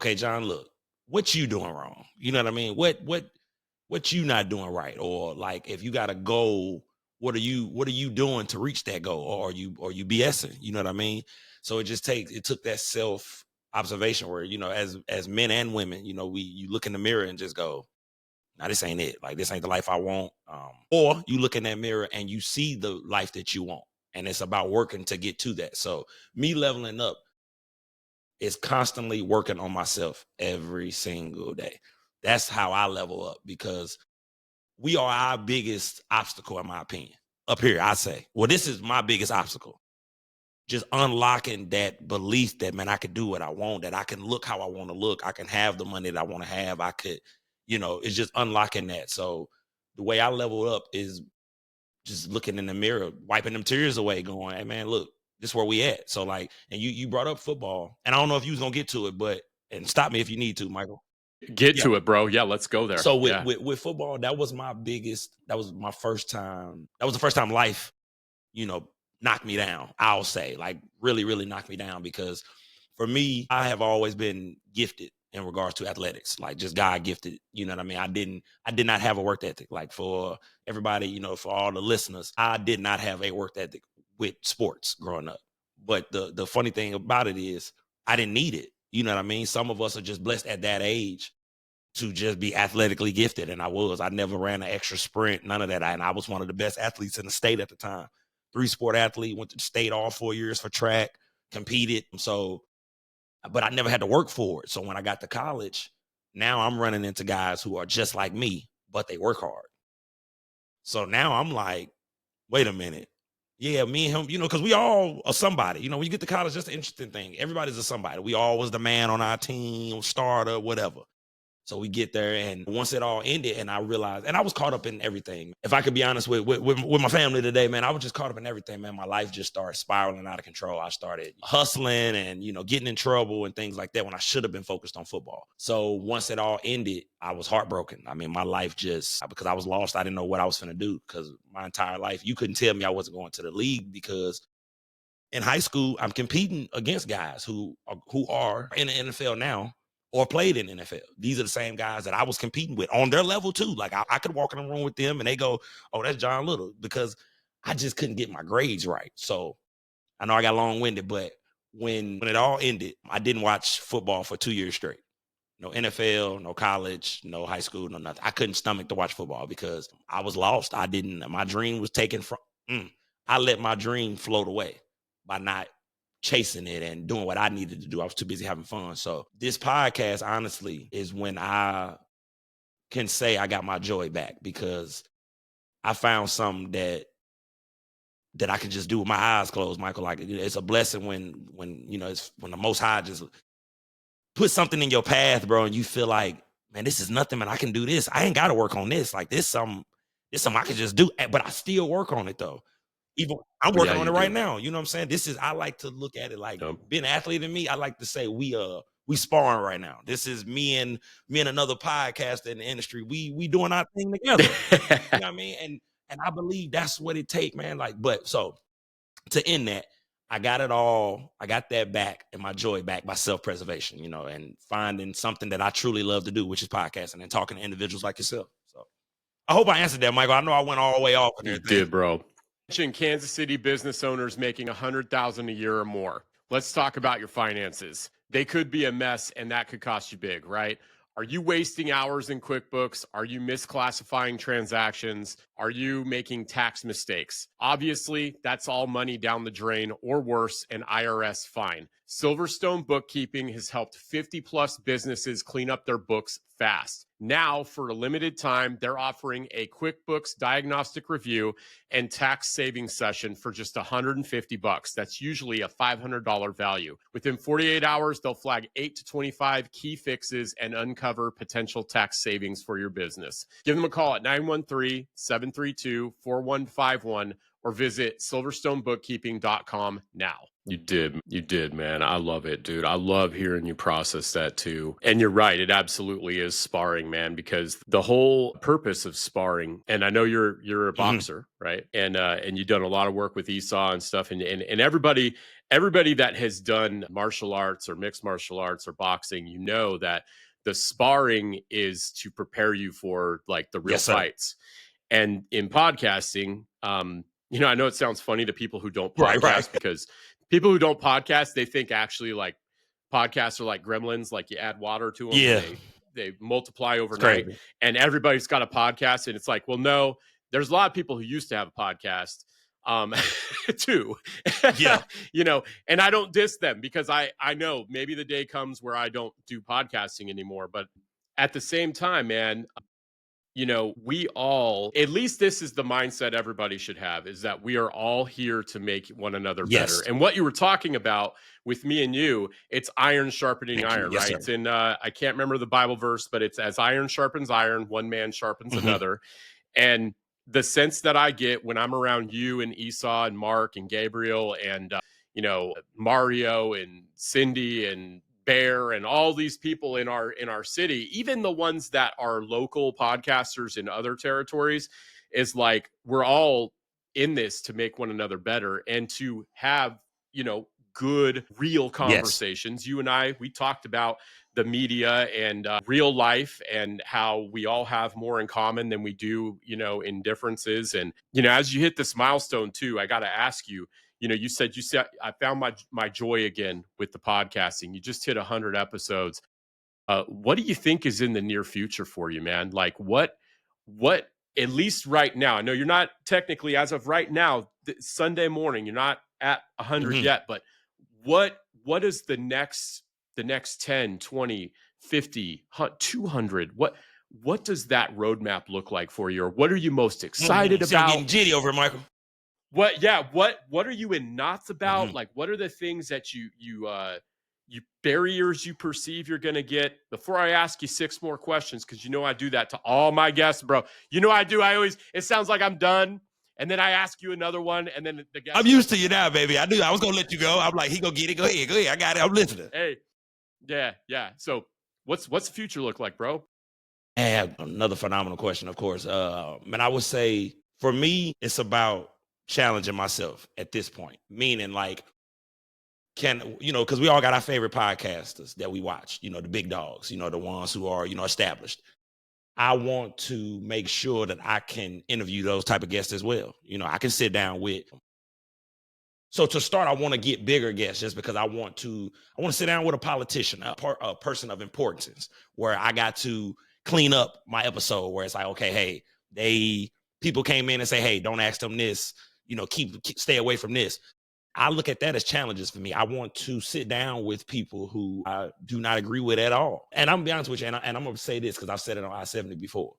okay, John, look, what you doing wrong? You know what I mean? What you not doing right? Or like if you got a goal, what are you doing to reach that goal? Or are you BSing? You know what I mean? So it took that self observation where, as men and women, you look in the mirror and just go, now this ain't it. Like this ain't the life I want. Or you look in that mirror and you see the life that you want. And it's about working to get to that. So me leveling up, is constantly working on myself every single day. That's how I level up, because we are our biggest obstacle, in my opinion. Up here, I say, well, this is my biggest obstacle. Just unlocking that belief that, man, I could do what I want, that I can look how I want to look. I can have the money that I want to have. I could, it's just unlocking that. So the way I level up is just looking in the mirror, wiping them tears away, going, hey, man, look, this is where we at. So like, and you brought up football, and I don't know if you was going to get to it, but, and stop me if you need to, Michael. Get to it, bro. Yeah, let's go there. So with football, that was my first time. That was the first time life, knocked me down. I'll say, like, really, really knocked me down, because for me, I have always been gifted in regards to athletics, like just God gifted. You know what I mean? I did not have a work ethic. Like, for everybody, for all the listeners, I did not have a work ethic with sports growing up. But the funny thing about it is, I didn't need it. You know what I mean? Some of us are just blessed at that age to just be athletically gifted. And I never ran an extra sprint, none of that. And I was one of the best athletes in the state at the time. 3-sport athlete, went to the state all 4 years for track, competed. So, but I never had to work for it. So when I got to college, now I'm running into guys who are just like me, but they work hard. So now I'm like, wait a minute. Yeah, me and him, because we all are somebody. When you get to college, that's the interesting thing. Everybody's a somebody. We all was the man on our team, starter, whatever. So we get there, and once it all ended, and I realized, and I was caught up in everything. If I could be honest with my family today, man, I was just caught up in everything, man. My life just started spiraling out of control. I started hustling and, getting in trouble and things like that when I should have been focused on football. So once it all ended, I was heartbroken. I mean, my life because I was lost. I didn't know what I was going to do, because my entire life, you couldn't tell me I wasn't going to the league, because in high school, I'm competing against guys who are in the NFL now, or played in the NFL. These are the same guys that I was competing with on their level too. Like, I could walk in the room with them and they go, oh, that's John Little, because I just couldn't get my grades right. So I know I got long-winded, but when it all ended, I didn't watch football for 2 years straight. No NFL, no college, no high school, no nothing. I couldn't stomach to watch football because I was lost. My dream was taken from, I let my dream float away by not chasing it and doing what I needed to do. I was too busy having fun. So this podcast, honestly, is when I can say I got my joy back, because I found something that I can just do with my eyes closed, Michael. Like, it's a blessing when it's when the Most High just put something in your path, bro, and you feel like, man, this is nothing, man. I can do this. I ain't got to work on this. Like, this something I can just do, but I still work on it though. Even I'm working on it right now. You know what I'm saying? I like to look at it like, being an athlete in me, I like to say we sparring right now. This is me and another podcaster in the industry. We doing our thing together. You know what I mean? And I believe that's what it take, man. Like, but so to end that, I got it all. I got that back, and my joy back by self-preservation, and finding something that I truly love to do, which is podcasting and talking to individuals like yourself. So I hope I answered that, Michael. I know I went all the way off. You did, bro. Kansas City business owners making $100,000 a year or more. Let's talk about your finances. They could be a mess, and that could cost you big, right? Are you wasting hours in QuickBooks? Are you misclassifying transactions? Are you making tax mistakes? Obviously, that's all money down the drain, or worse, an IRS fine. Silverstone Bookkeeping has helped 50 plus businesses clean up their books fast. Now, for a limited time, they're offering a QuickBooks diagnostic review and tax savings session for just $150. That's usually a $500 value. Within 48 hours, they'll flag 8 to 25 key fixes and uncover potential tax savings for your business. Give them a call at 913-732-4151 or visit silverstonebookkeeping.com now. You did, man. I love it, dude. I love hearing you process that too. And you're right. It absolutely is sparring, man, because the whole purpose of sparring, and I know you're a boxer, right? And you've done a lot of work with Esau and stuff. And everybody that has done martial arts or mixed martial arts or boxing, that the sparring is to prepare you for like the real fights. And in podcasting, I know it sounds funny to people who don't podcast, right. Because people who don't podcast, they think actually like podcasts are like gremlins, like you add water to them. Yeah. They multiply overnight, and everybody's got a podcast. And it's like, well, no, there's a lot of people who used to have a podcast. too. Yeah. And I don't diss them because I know maybe the day comes where I don't do podcasting anymore. But at the same time, man, we all, at least this is the mindset everybody should have, is that we are all here to make one another better. Yes. And what you were talking about with me and you, it's iron sharpening Thank you. iron, Yes, right? sir. It's in, I can't remember the Bible verse, but it's as iron sharpens iron, one man sharpens another. And the sense that I get when I'm around you and Esau and Mark and Gabriel and, Mario and Cindy and Bear and all these people in our city, even the ones that are local podcasters in other territories, is like we're all in this to make one another better and to have, good real conversations. You and I, we talked about the media and real life and how we all have more in common than we do, in differences. And, as you hit this milestone too, I got to ask you, you said I found my joy again with the podcasting. You just hit 100 episodes. What do you think is in the near future for you, man? Like what at least right now, I know you're not technically as of right now, Sunday morning, you're not at 100 yet, but what is the next 10, 20, 50, 200? What does that roadmap look like for you? Or what are you most excited See, I'm about? getting jitty over it, Michael. What are you in knots about? Like, what are the things that you barriers you perceive you're going to get? Before I ask you 6 more questions, because I do that to all my guests, bro. I do. It sounds like I'm done. And then I ask you another one, and then the guest. I'm used to you now, baby. I was going to let you go. I'm like, he going to get it. Go ahead. I got it. I'm listening. Hey, yeah. So what's the future look like, bro? And another phenomenal question, of course. Man, I would say for me, it's about challenging myself at this point. Meaning like, because we all got our favorite podcasters that we watch, the big dogs, the ones who are, established. I want to make sure that I can interview those type of guests as well. I can sit down with. So to start, I want to get bigger guests just because I want to sit down with a politician, a person of importance, where I got to clean up my episode where it's like, okay, hey, people came in and say, hey, don't ask them this, stay away from this. I look at that as challenges for me. I want to sit down with people who I do not agree with at all. And I'm gonna be honest with you, and I'm gonna say this because I've said it on I-70 before.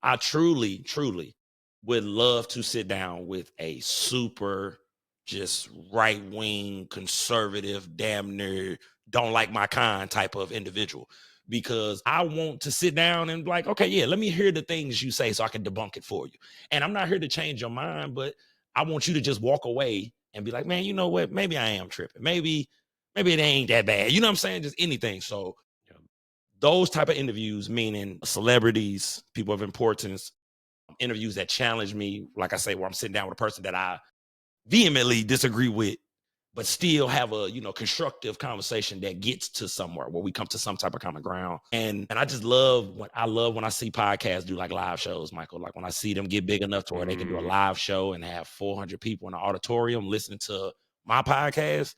I truly, truly would love to sit down with a super just right-wing, conservative, damn near don't like my kind type of individual. Because I want to sit down and be like, okay, yeah, let me hear the things you say so I can debunk it for you. And I'm not here to change your mind, but I want you to just walk away and be like, man, you know what? Maybe I am tripping. Maybe it ain't that bad. You know what I'm saying? Just anything. So those type of interviews, meaning celebrities, people of importance, interviews that challenge me, like I say, where I'm sitting down with a person that I vehemently disagree with, but still have a, constructive conversation that gets to somewhere where we come to some type of common ground. And I just love when I see podcasts do like live shows, Michael, like when I see them get big enough to where they can do a live show and have 400 people in the auditorium listening to my podcast.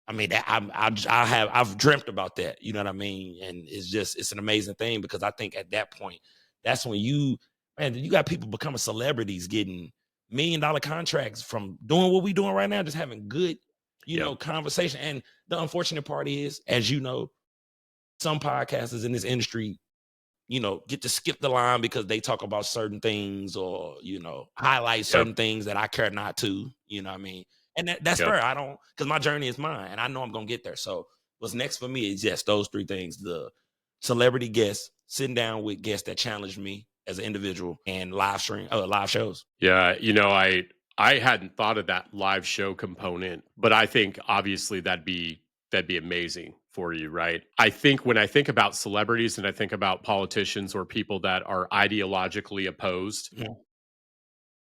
I mean, I've dreamt about that, you know what I mean? And it's an amazing thing because I think at that point, that's when you got people becoming celebrities, getting $1 million contracts from doing what we're doing right now, just having good, conversation. And the unfortunate part is, as you know, some podcasters in this industry, get to skip the line because they talk about certain things or, highlight certain things that I care not to, you know what I mean? And that's fair. I don't, because my journey is mine and I know I'm going to get there. So what's next for me is just those 3 things: the celebrity guests, sitting down with guests that challenge me as an individual, and live shows. Yeah. I hadn't thought of that live show component, but I think obviously that'd be amazing for you, right? I think when I think about celebrities and I think about politicians or people that are ideologically opposed,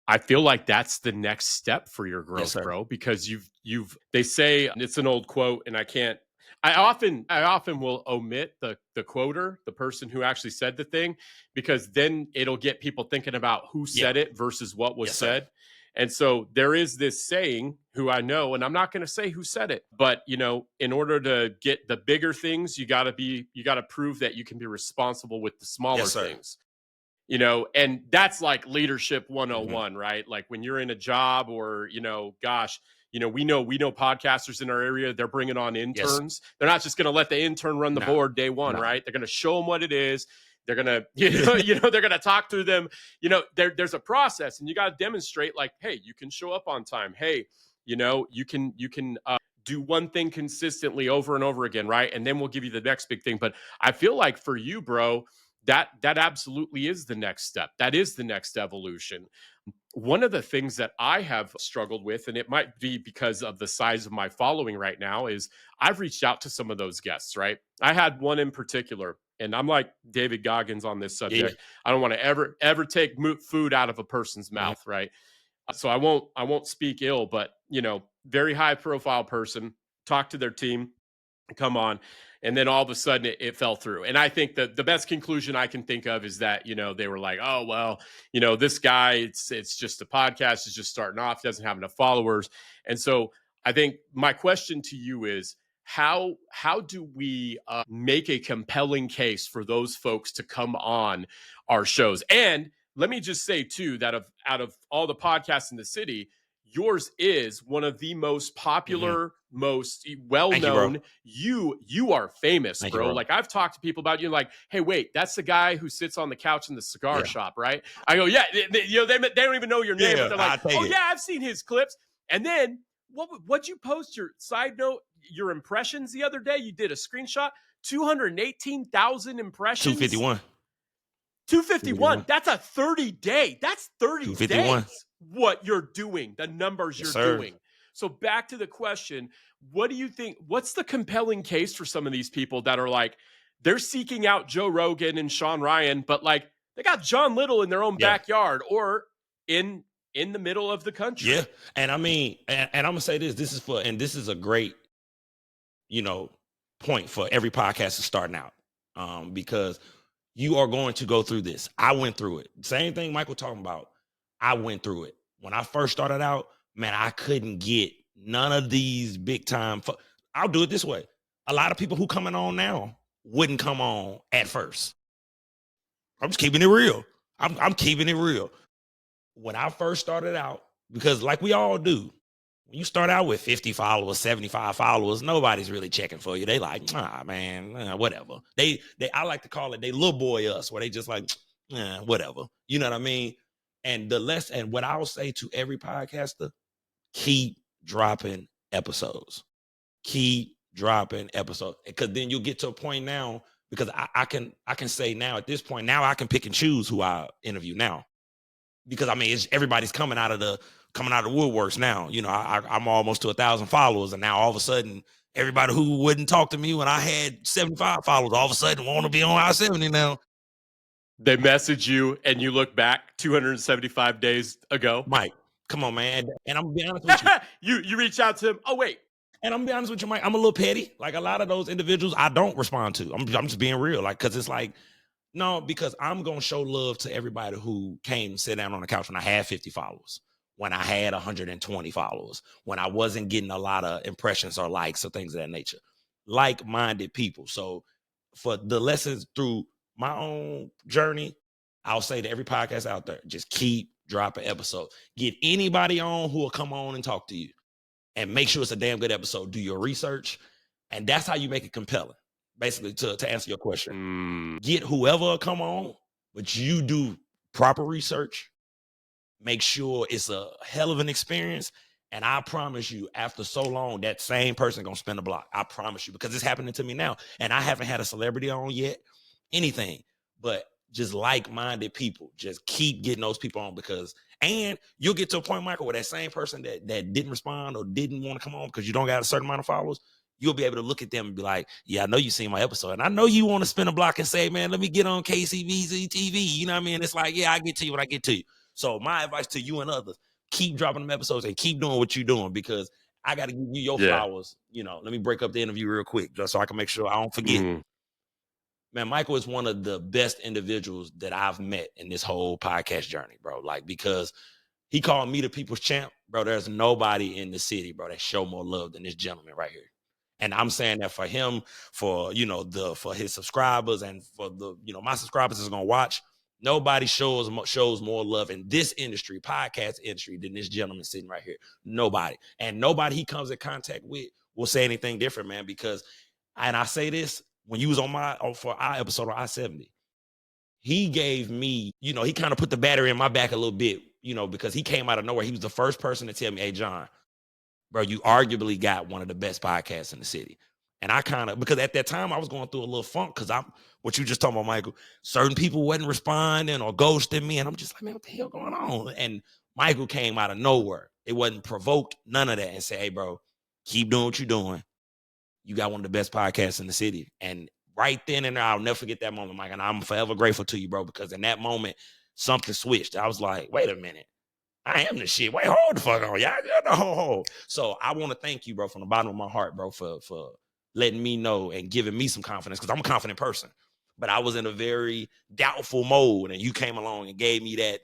I feel like that's the next step for your growth, bro, because they say, it's an old quote and I often will omit the quoter, the person who actually said the thing, because then it'll get people thinking about who said it versus what was said. And so there is this saying, who I know, and I'm not going to say who said it, but in order to get the bigger things, you got to prove that you can be responsible with the smaller things. you know, and that's like leadership 101, right? Like when you're in a job or, you know, gosh, you know, we know podcasters in our area, they're bringing on Yes. interns. They're not just going to let the intern run the board day one, right? They're going to show them what it is. They're going to, they're going to talk through them. You know, there's a process and you got to demonstrate like, hey, you can show up on time. Hey, you know, you can do one thing consistently over and over again, right? And then we'll give you the next big thing. But I feel like for you, bro, that absolutely is the next step. That is the next evolution. One of the things that I have struggled with, and it might be because of the size of my following right now, is I've reached out to some of those guests, right? I had one in particular, and I'm like David Goggins on this subject. Yeah. I don't want to ever take food out of a person's mouth, right? So I won't speak ill, but, you know, very high profile person, talk to their team, come on. And then all of a sudden it fell through. And I think that the best conclusion I can think of is that, you know, they were like, oh, well, you know, this guy, it's just a podcast, is just starting off, doesn't have enough followers. And so I think my question to you is, how do we make a compelling case for those folks to come on our shows? And let me just say too, that out of all the podcasts in the city, yours is one of the most popular, most well-known. You are famous, bro. Like I've talked to people about you, like, hey, wait, that's the guy who sits on the couch in the cigar shop, right? I go, yeah, you know, they don't even know your name, but they're like, oh yeah, I've seen his clips. And then what'd you post your side note, your impressions the other day? You did a screenshot, 218,000 impressions. 251. That's a 30-day. That's 30 days. What you're doing, the numbers you're doing. So back to the question, what do you think? What's the compelling case for some of these people that are like, they're seeking out Joe Rogan and Sean Ryan, but like they got John Little in their own backyard or in the middle of the country? Yeah. And I mean, and I'm gonna say this is a great, you know, point for every podcast is starting out. Because you are going to go through this. I went through it. Same thing Michael talking about. I went through it. When I first started out, man, I couldn't get none of these big time. I'll do it this way. A lot of people who coming on now wouldn't come on at first. I'm just keeping it real. I'm keeping it real. When I first started out, because like we all do, when you start out with 50 followers, 75 followers, nobody's really checking for you. They like, man, whatever. I like to call it, they little boy us, where they just like, whatever. You know what I mean? And what I'll say to every podcaster, keep dropping episodes. Keep dropping episodes. Because then you'll get to a point now, because I can say now at this point, now I can pick and choose who I interview now. Because I mean, everybody's coming out of the woodworks now. You know, I'm almost to 1,000 followers, and now all of a sudden, everybody who wouldn't talk to me when I had 75 followers, all of a sudden want to be on I-70 now. They message you, and you look back 275 days ago. Mike, come on, man. And I'm gonna be honest with you. you reach out to him. Oh wait. And I'm gonna be honest with you, Mike. I'm a little petty. Like a lot of those individuals, I don't respond to. I'm just being real. Like, cause it's like, no, because I'm going to show love to everybody who came and sit down on the couch when I had 50 followers, when I had 120 followers, when I wasn't getting a lot of impressions or likes or things of that nature. Like-minded people. So for the lessons through my own journey, I'll say to every podcast out there, just keep dropping episodes. Get anybody on who will come on and talk to you. And make sure it's a damn good episode. Do your research. And that's how you make it compelling. Basically, to answer your question, get whoever come on, but you do proper research. Make sure it's a hell of an experience. And I promise you, after so long, that same person gonna spin a block. I promise you, because it's happening to me now. And I haven't had a celebrity on yet, anything. But just like-minded people, just keep getting those people on, and you'll get to a point, Michael, where that same person that didn't respond or didn't want to come on because you don't got a certain amount of followers, you'll be able to look at them and be like, yeah, I know you seen my episode. And I know you want to spin a block and say, man, let me get on KCBZ TV. You know what I mean? It's like, yeah, I get to you when I get to you. So my advice to you and others, keep dropping them episodes and keep doing what you're doing, because I got to give you your flowers. You know, let me break up the interview real quick just so I can make sure I don't forget. Man, Michael is one of the best individuals that I've met in this whole podcast journey, bro. Like, because he called me the people's champ, bro. There's nobody in the city, bro, that show more love than this gentleman right here. And I'm saying that for him, for, you know, for his subscribers and for the, you know, my subscribers is going to watch. Nobody shows more love in this industry, podcast industry, than this gentleman sitting right here. Nobody. And nobody he comes in contact with will say anything different, man, because, and I say this, when you was for our episode on I-70, he gave me, he kind of put the battery in my back a little bit, because he came out of nowhere. He was the first person to tell me, hey, John, bro, you arguably got one of the best podcasts in the city. And I because at that time I was going through a little funk because what you just talking about, Michael, certain people wasn't responding or ghosting me. And I'm just like, man, what the hell going on? And Michael came out of nowhere. It wasn't provoked, none of that, and said, hey, bro, keep doing what you're doing. You got one of the best podcasts in the city. And right then and there, I'll never forget that moment, Mike. And I'm forever grateful to you, bro, because in that moment, something switched. I was like, wait a minute. I am the shit. Wait, hold the fuck on. Yeah. So I want to thank you, bro, from the bottom of my heart, bro, for letting me know and giving me some confidence, because I'm a confident person. But I was in a very doubtful mode, and you came along and gave me that,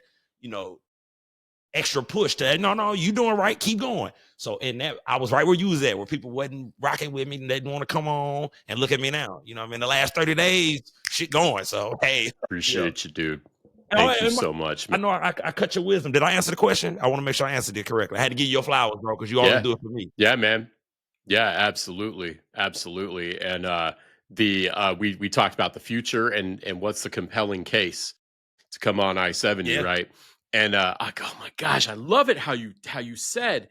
extra push to, no, you doing right, keep going. So in that, I was right where you was at, where people wasn't rocking with me and they didn't want to come on, and look at me now. The last 30 days, shit going. So hey, appreciate you, dude. Thank you so much, man. I know I cut your wisdom. Did I answer the question? I want to make sure I answered it correctly. I had to give you your flowers, bro, because you always do it for me. Yeah, man. Yeah, absolutely. Absolutely. And we talked about the future and what's the compelling case to come on I-70, right? And oh my gosh, I love it how you said,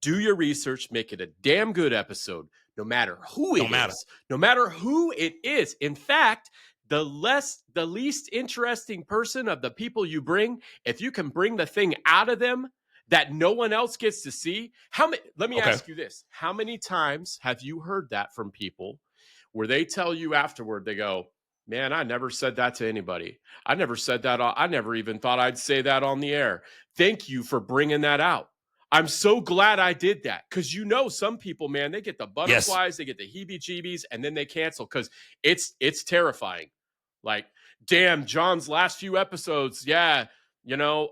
do your research, make it a damn good episode, no matter who it is. No matter who it is. In fact, the least interesting person of the people you bring, if you can bring the thing out of them that no one else gets to see, let me ask you this. How many times have you heard that from people where they tell you afterward, they go, man, I never said that to anybody. I never said that. I never even thought I'd say that on the air. Thank you for bringing that out. I'm so glad I did that, because some people, man, they get the butterflies, they get the heebie-jeebies, and then they cancel because it's terrifying. Like, damn, John's last few episodes, yeah,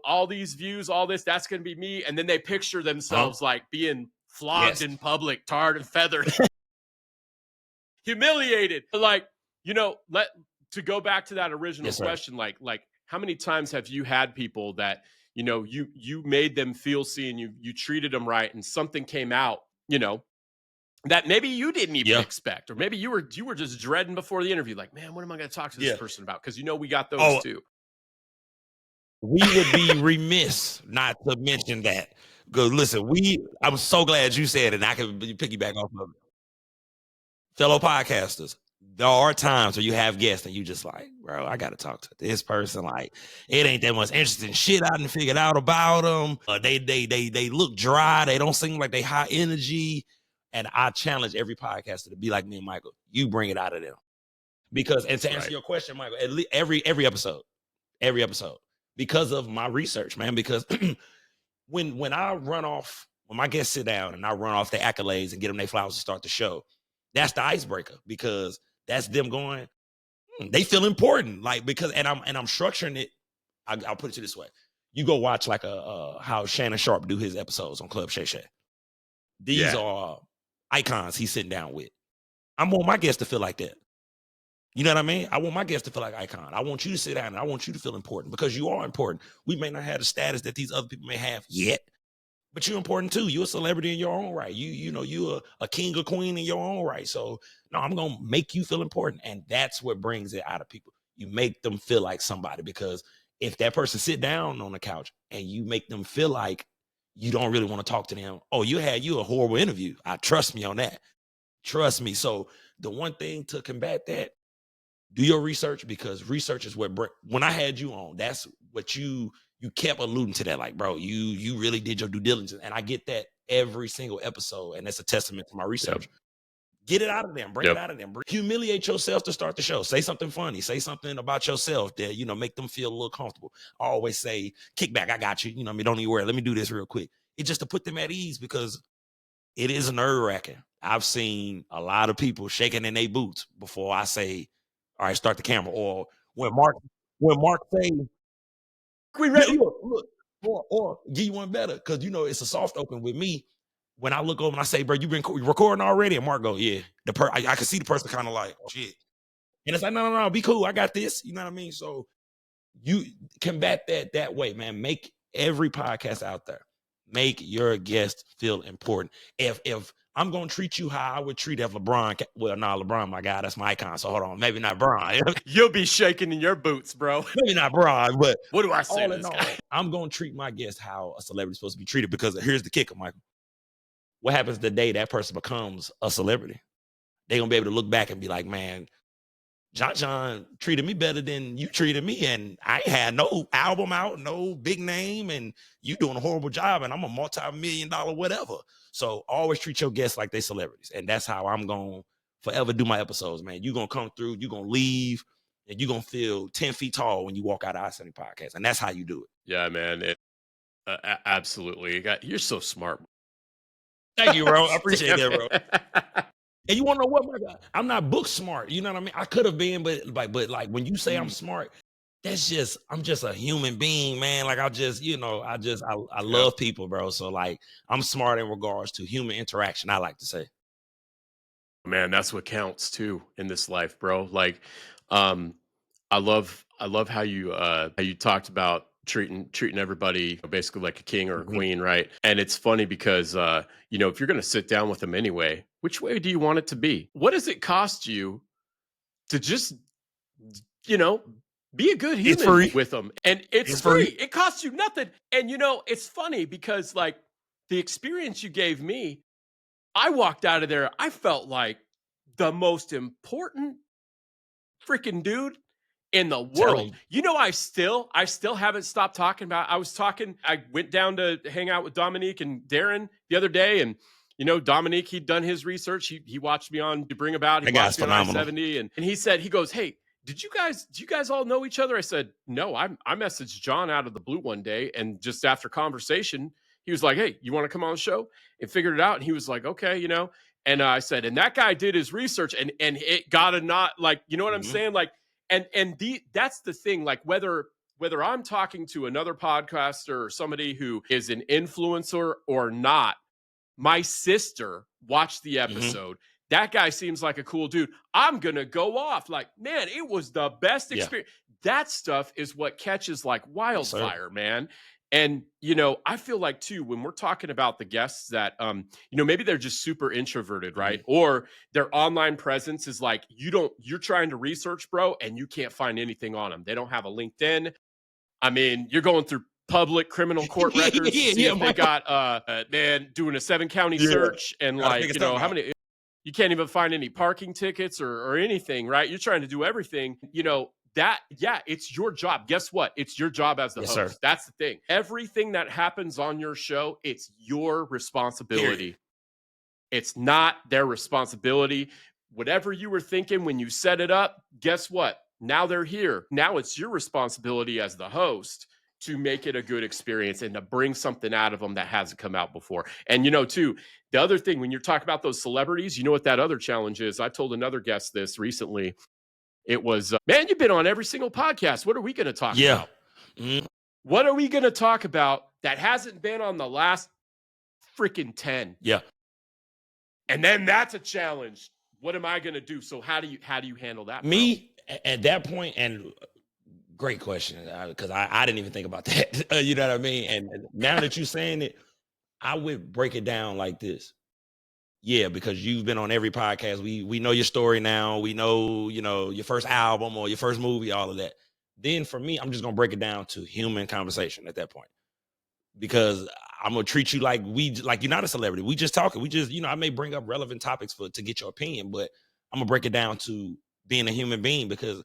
all these views, all this, that's going to be me. And then they picture themselves like being flogged in public, tarred and feathered, humiliated. Like, to go back to that original question, like how many times have you had people that, you made them feel seen, you treated them right, and something came out, that maybe you didn't even expect, or maybe you were just dreading before the interview, like, man, what am I going to talk to this person about? Because we got those too. We would be remiss not to mention that. Because listen, I'm so glad you said it, and I can piggyback off of it. Fellow podcasters, there are times where you have guests and you just like, bro, I got to talk to this person. Like, it ain't that much interesting shit I didn't figure out about them. They look dry. They don't seem like they high energy. And I challenge every podcaster to be like me and Michael. You bring it out of them. Because, and to answer your question, Michael, at least every episode, because of my research, man, because when I run off, when my guests sit down and I run off their accolades and get them their flowers to start the show, that's the icebreaker, because that's them going, they feel important. Like, because, and I'm structuring it. I'll put it to this way. You go watch like how Shannon Sharp do his episodes on Club Shay Shay. These are icons he's sitting down with. I want my guests to feel like that. You know what I mean? I want my guests to feel like icon. I want you to sit down and I want you to feel important, because you are important. We may not have the status that these other people may have yet, but you're important too. You're a celebrity in your own right. You're a king or queen in your own right. So no, I'm going to make you feel important. And that's what brings it out of people. You make them feel like somebody, because if that person sit down on the couch and you make them feel like you don't really want to talk to them, oh, you a horrible interview. Trust me on that. Trust me. So the one thing to combat that, do your research, because research is what, when I had you on, that's what you kept alluding to that. Like, bro, you really did your due diligence. And I get that every single episode. And that's a testament to my research. Get it out of them. Bring it out of them. Humiliate yourself to start the show. Say something funny. Say something about yourself that, make them feel a little comfortable. I always say, kick back. I got you. Don't even worry. Let me do this real quick. It's just to put them at ease, because it is nerve-wracking. I've seen a lot of people shaking in their boots before I say, all right, start the camera. Or when Mark say, we ready? Look, or give you one better, because it's a soft open with me. When I look over and I say, bro, you been recording already? And Mark go, yeah. I can see the person kind of like, shit. And it's like, no, be cool. I got this. You know what I mean? So you combat that way, man. Make every podcast out there, make your guest feel important. If I'm gonna treat you how I would treat if LeBron, well, nah, LeBron, my guy, that's my icon. So hold on, maybe not Bron. You'll be shaking in your boots, bro. Maybe not Bron, but what do I say all to in this all, guy? I'm gonna treat my guest how a celebrity is supposed to be treated, because here's the kicker, Michael. What happens the day that person becomes a celebrity? They're gonna be able to look back and be like, man, John treated me better than you treated me, and I ain't had no album out, no big name, and you doing a horrible job, and I'm a multi-million-dollar whatever. So always treat your guests like they celebrities, and that's how I'm gonna forever do my episodes, man. You're gonna come through, you're gonna leave, and you're gonna feel 10 feet tall when you walk out of I-70 podcast, and that's how you do it. Yeah, man. Absolutely. You're so smart. Thank you, bro. I appreciate that, bro. And you want to know what, my God? I'm not book smart. You know what I mean? I could have been, but like when you say I'm smart, I'm just a human being, man. Like I love people, bro. So like I'm smart in regards to human interaction, I like to say. Man, that's what counts too in this life, bro. Like, I love how you talked about treating everybody basically like a king or a queen, right? And it's funny because if you're going to sit down with them anyway, which way do you want it to be? What does it cost you to just be a good human with them? And it's free. It costs you nothing. And it's funny because like the experience you gave me, I walked out of there, I felt like the most important freaking dude in the world. I still haven't stopped talking about. I went down to hang out with Dominique and Darren the other day, and Dominique, he'd done his research. He watched me on To Bring About. He watched me on I-70, and he goes, hey, do you guys all know each other? I said, no, I messaged John out of the blue one day, and just after conversation, he was like, hey, you want to come on the show? And figured it out. And he was like, okay, And I said, and that guy did his research, and it got a not, like, you know what I'm saying? Like, that's the thing, like whether I'm talking to another podcaster or somebody who is an influencer or not, my sister watched the episode. That guy seems like a cool dude. I'm going to go off like, man, it was the best experience. That stuff is what catches like wildfire, man. And, I feel like too, when we're talking about the guests that, maybe they're just super introverted, right? Or their online presence is like, you're trying to research, bro, and you can't find anything on them. They don't have a LinkedIn. I mean, you're going through public criminal court records to see if they got, doing a 7-county search and like, how many, you can't even find any parking tickets or anything, right? You're trying to do everything, it's your job. Guess what? It's your job as the host. Sir. That's the thing. Everything that happens on your show, it's your responsibility. It's not their responsibility. Whatever you were thinking when you set it up, guess what? Now they're here. Now it's your responsibility as the host to make it a good experience and to bring something out of them that hasn't come out before. And, too, the other thing, when you're talking about those celebrities, you know what that other challenge is? I told another guest this recently. It was, man, you've been on every single podcast. What are we going to talk about? What are we going to talk about that hasn't been on the last freaking 10? Yeah. And then that's a challenge. What am I going to do? So how do you handle that? Me, at that point, and great question, because I didn't even think about that. You know what I mean? And now that you're saying it, I would break it down like this. Yeah, because you've been on every podcast. We know your story now. We know, your first album or your first movie, all of that. Then for me, I'm just going to break it down to human conversation at that point. Because I'm going to treat you like you're not a celebrity. We just talking. We just, I may bring up relevant topics to get your opinion, but I'm going to break it down to being a human being, because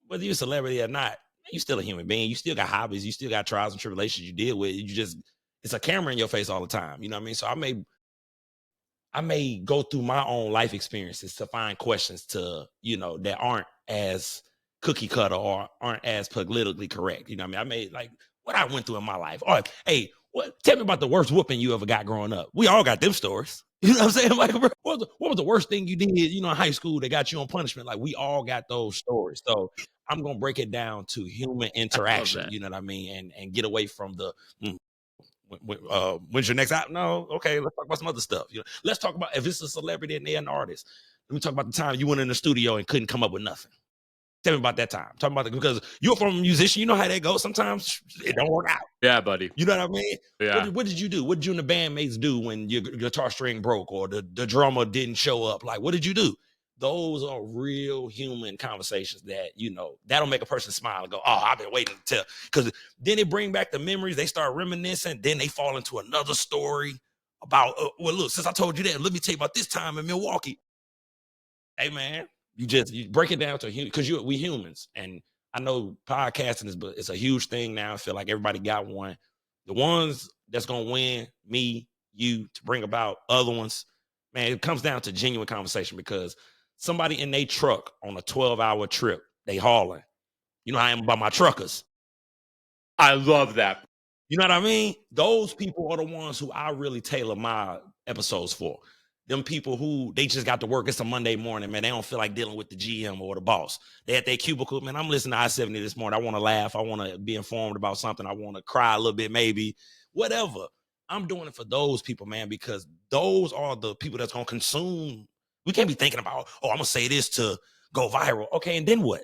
whether you're a celebrity or not, you're still a human being. You still got hobbies. You still got trials and tribulations you deal with. It's a camera in your face all the time. You know what I mean? So I may go through my own life experiences to find questions to, that aren't as cookie cutter or aren't as politically correct. You know what I mean? I may like what I went through in my life. Or, hey, tell me about the worst whooping you ever got growing up. We all got them stories. You know what I'm saying? Like, what was the worst thing you did, in high school that got you on punishment? Like, we all got those stories. So I'm going to break it down to human interaction, you know what I mean? And get away from the, when's your next out? No, okay, let's talk about some other stuff. Let's talk about if it's a celebrity and they're an artist. Let me talk about the time you went in the studio and couldn't come up with nothing. Tell me about that time. Talk about because you're from a musician. You know how that goes. Sometimes it don't work out. Yeah, buddy. You know what I mean? Yeah. What did you do? What did you and the bandmates do when your guitar string broke or the drummer didn't show up? Like, what did you do? Those are real human conversations that, that'll make a person smile and go, oh, I've been waiting to tell. Because then they bring back the memories. They start reminiscing. Then they fall into another story about, well, look, since I told you that, let me tell you about this time in Milwaukee. Hey, man, you break it down to because we humans. And I know podcasting it's a huge thing now. I feel like everybody got one. The ones that's going to win, me, you, to bring about other ones, man, it comes down to genuine conversation because somebody in their truck on a 12-hour trip, they hauling. You know how I am about my truckers. I love that. You know what I mean? Those people are the ones who I really tailor my episodes for. Them people who they just got to work. It's a Monday morning, man. They don't feel like dealing with the GM or the boss. They at their cubicle, man. I'm listening to I-70 this morning. I want to laugh. I want to be informed about something. I want to cry a little bit, maybe. Whatever. I'm doing it for those people, man, because those are the people that's going to consume. We can't be thinking about, oh, I'm going to say this to go viral. Okay, and then what?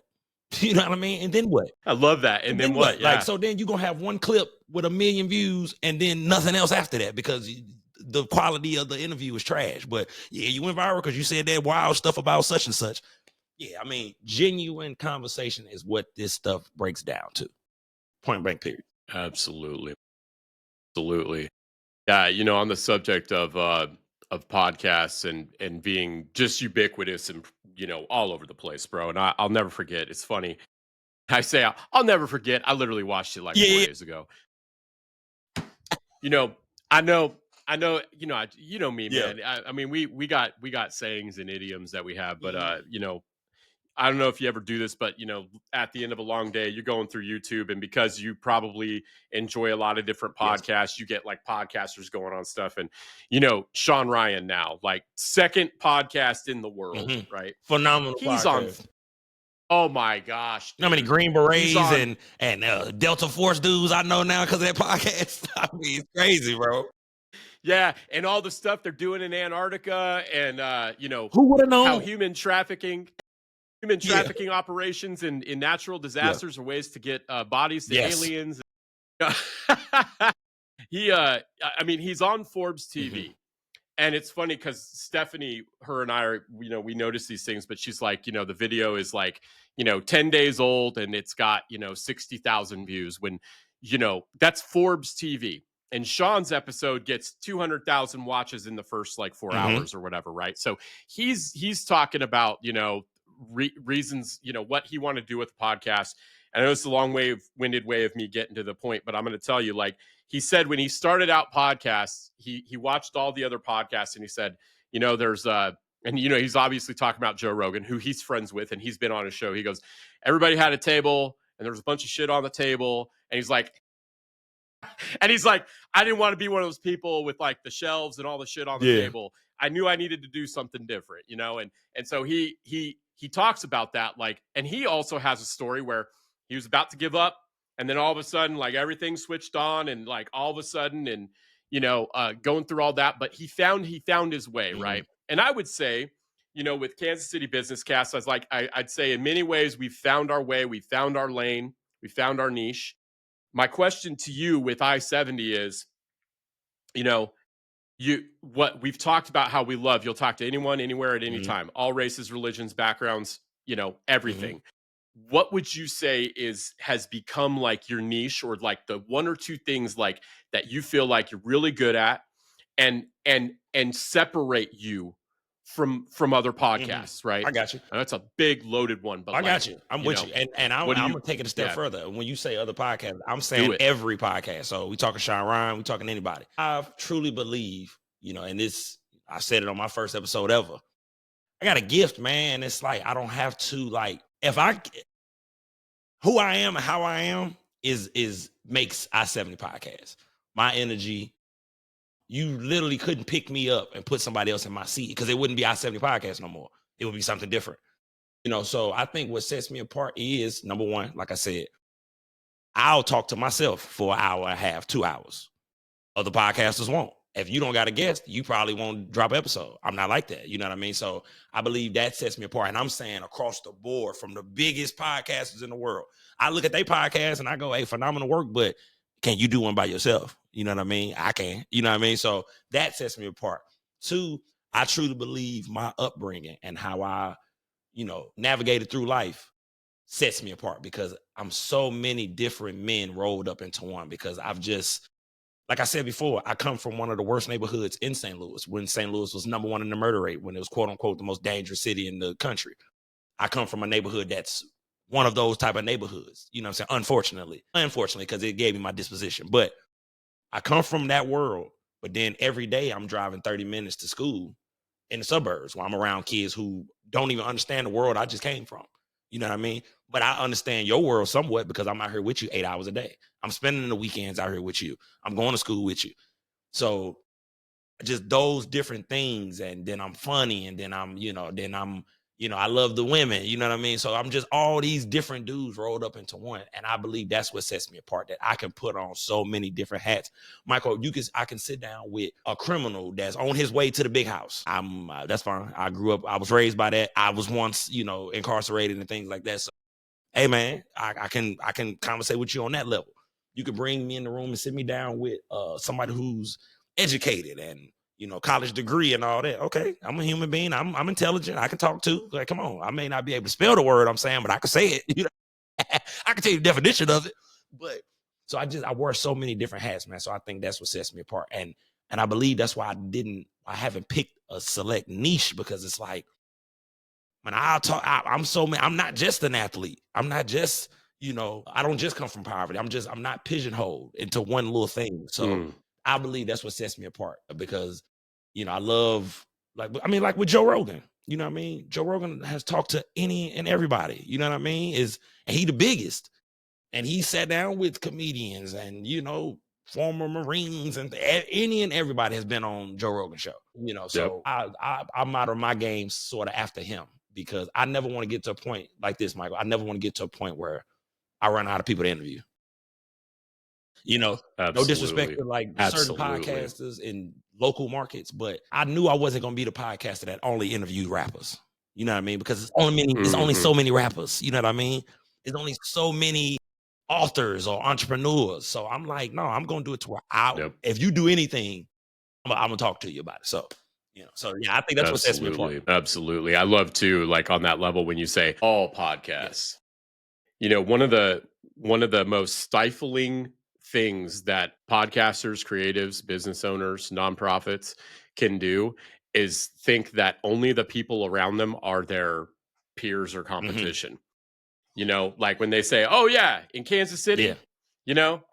You know what I mean? And then what? I love that. And then what? Yeah. Like, so then you're going to have one clip with 1 million views and then nothing else after that because the quality of the interview is trash. But yeah, you went viral because you said that wild stuff about such and such. Yeah, I mean, genuine conversation is what this stuff breaks down to. Point blank, period. Absolutely. Yeah, on the subject of podcasts and being just ubiquitous and all over the place, bro. And I'll never forget. It's funny. I say I'll never forget. I literally watched it like 4 days ago. I know. Me, man. I mean, we got sayings and idioms that we have, but I don't know if you ever do this, but at the end of a long day, you're going through YouTube, and because you probably enjoy a lot of different podcasts, you get like podcasters going on stuff, and Sean Ryan now, like second podcast in the world, right? Phenomenal. He's podcast. on. Oh my gosh! Dude. How many Green Berets and Delta Force dudes I know now because of that podcast? I mean, it's crazy, bro. Yeah, and all the stuff they're doing in Antarctica, and who would have known how human trafficking operations in natural disasters are ways to get bodies to aliens. He's on Forbes TV. And it's funny because Stephanie, her and I are, we notice these things, but she's like, the video is like, 10 days old and it's got, 60,000 views when, that's Forbes TV. And Sean's episode gets 200,000 watches in the first like 4 hours or whatever, right? So he's talking about, reasons, what he wanted to do with the podcast. And I know it's a long-winded way of me getting to the point, but I'm going to tell you, like, he said when he started out podcasts, he watched all the other podcasts and he said, there's he's obviously talking about Joe Rogan, who he's friends with, and he's been on his show. He goes, everybody had a table and there was a bunch of shit on the table. And he's like, I didn't want to be one of those people with like the shelves and all the shit on the table. I knew I needed to do something different, and so he talks about that, like, and he also has a story where he was about to give up, and then all of a sudden, like, everything switched on, and like all of a sudden, and going through all that, but he found his way, right? And I would say, with Kansas City Business Cast, I'd say in many ways we've found our way, we found our lane, we found our niche. My question to you with I-70 is, what we've talked about, how we love, you'll talk to anyone, anywhere, at any time, all races, religions, backgrounds, everything. What would you say has become like your niche, or like the one or two things like that you feel like you're really good at and separate you from other podcasts, right? I got you. That's a big loaded one, but I got you. I'm with you. And I'm going to take it a step further. When you say other podcasts, I'm saying every podcast. So we talking Sean Ryan, we talking anybody. I truly believe, and this, I said it on my first episode ever. I got a gift, man. It's like, I don't have to, like, who I am and how I am makes I-70 podcast. My energy. You literally couldn't pick me up and put somebody else in my seat because it wouldn't be I-70 podcast no more. It would be something different. So I think what sets me apart is, number one, like I said, I'll talk to myself for an hour and a half, 2 hours. Other podcasters won't. If you don't got a guest, you probably won't drop an episode. I'm not like that. You know what I mean? So I believe that sets me apart. And I'm saying across the board from the biggest podcasters in the world. I look at their podcast and I go, hey, phenomenal work, but can you do one by yourself? You know what I mean? I can. You know what I mean? So that sets me apart. Two, I truly believe my upbringing and how I, navigated through life sets me apart because I'm so many different men rolled up into one because I've just, like I said before, I come from one of the worst neighborhoods in St. Louis when St. Louis was number one in the murder rate, when it was quote unquote the most dangerous city in the country. I come from a neighborhood that's one of those type of neighborhoods, you know what I'm saying? Unfortunately, because it gave me my disposition. But I come from that world, but then every day I'm driving 30 minutes to school in the suburbs where I'm around kids who don't even understand the world I just came from. You know what I mean? But I understand your world somewhat because I'm out here with you 8 hours a day. I'm spending the weekends out here with you. I'm going to school with you. So just those different things. And then I'm funny. And then I love the women, you know what I mean? So I'm just all these different dudes rolled up into one. And I believe that's what sets me apart, that I can put on so many different hats. Michael, I can sit down with a criminal that's on his way to the big house. That's fine. I was raised by that. I was once, incarcerated and things like that. So, hey man, I can conversate with you on that level. You can bring me in the room and sit me down with somebody who's educated and college degree and all that. Okay, I'm a human being. I'm intelligent. I can talk too. Like, come on. I may not be able to spell the word I'm saying, but I can say it. I can tell you the definition of it. But so I wear so many different hats, man. So I think that's what sets me apart. And I believe that's why I haven't picked a select niche, because it's like, when I'm not just an athlete. I'm not just, I don't just come from poverty. I'm not pigeonholed into one little thing. So I believe that's what sets me apart, because, I love, like with Joe Rogan, you know what I mean? Joe Rogan has talked to any and everybody, you know what I mean? And he the biggest. And he sat down with comedians and, former Marines, and any and everybody has been on Joe Rogan show, so yep. I model my game sort of after him, because I never want to get to a point like this, Michael. I never want to get to a point where I run out of people to interview. No disrespect to certain podcasters in local markets, but I knew I wasn't going to be the podcaster that only interviewed rappers. You know what I mean? Because it's only so many rappers. You know what I mean? There's only so many authors or entrepreneurs. So I'm like, no, I'm going to do it to where if you do anything, I'm going to talk to you about it. So, I think that's what sets me apart. Absolutely. I love too, like on that level, when you say all podcasts, one of the most stifling things that podcasters, creatives, business owners, nonprofits can do is think that only the people around them are their peers or competition. Like when they say, oh yeah, in Kansas City,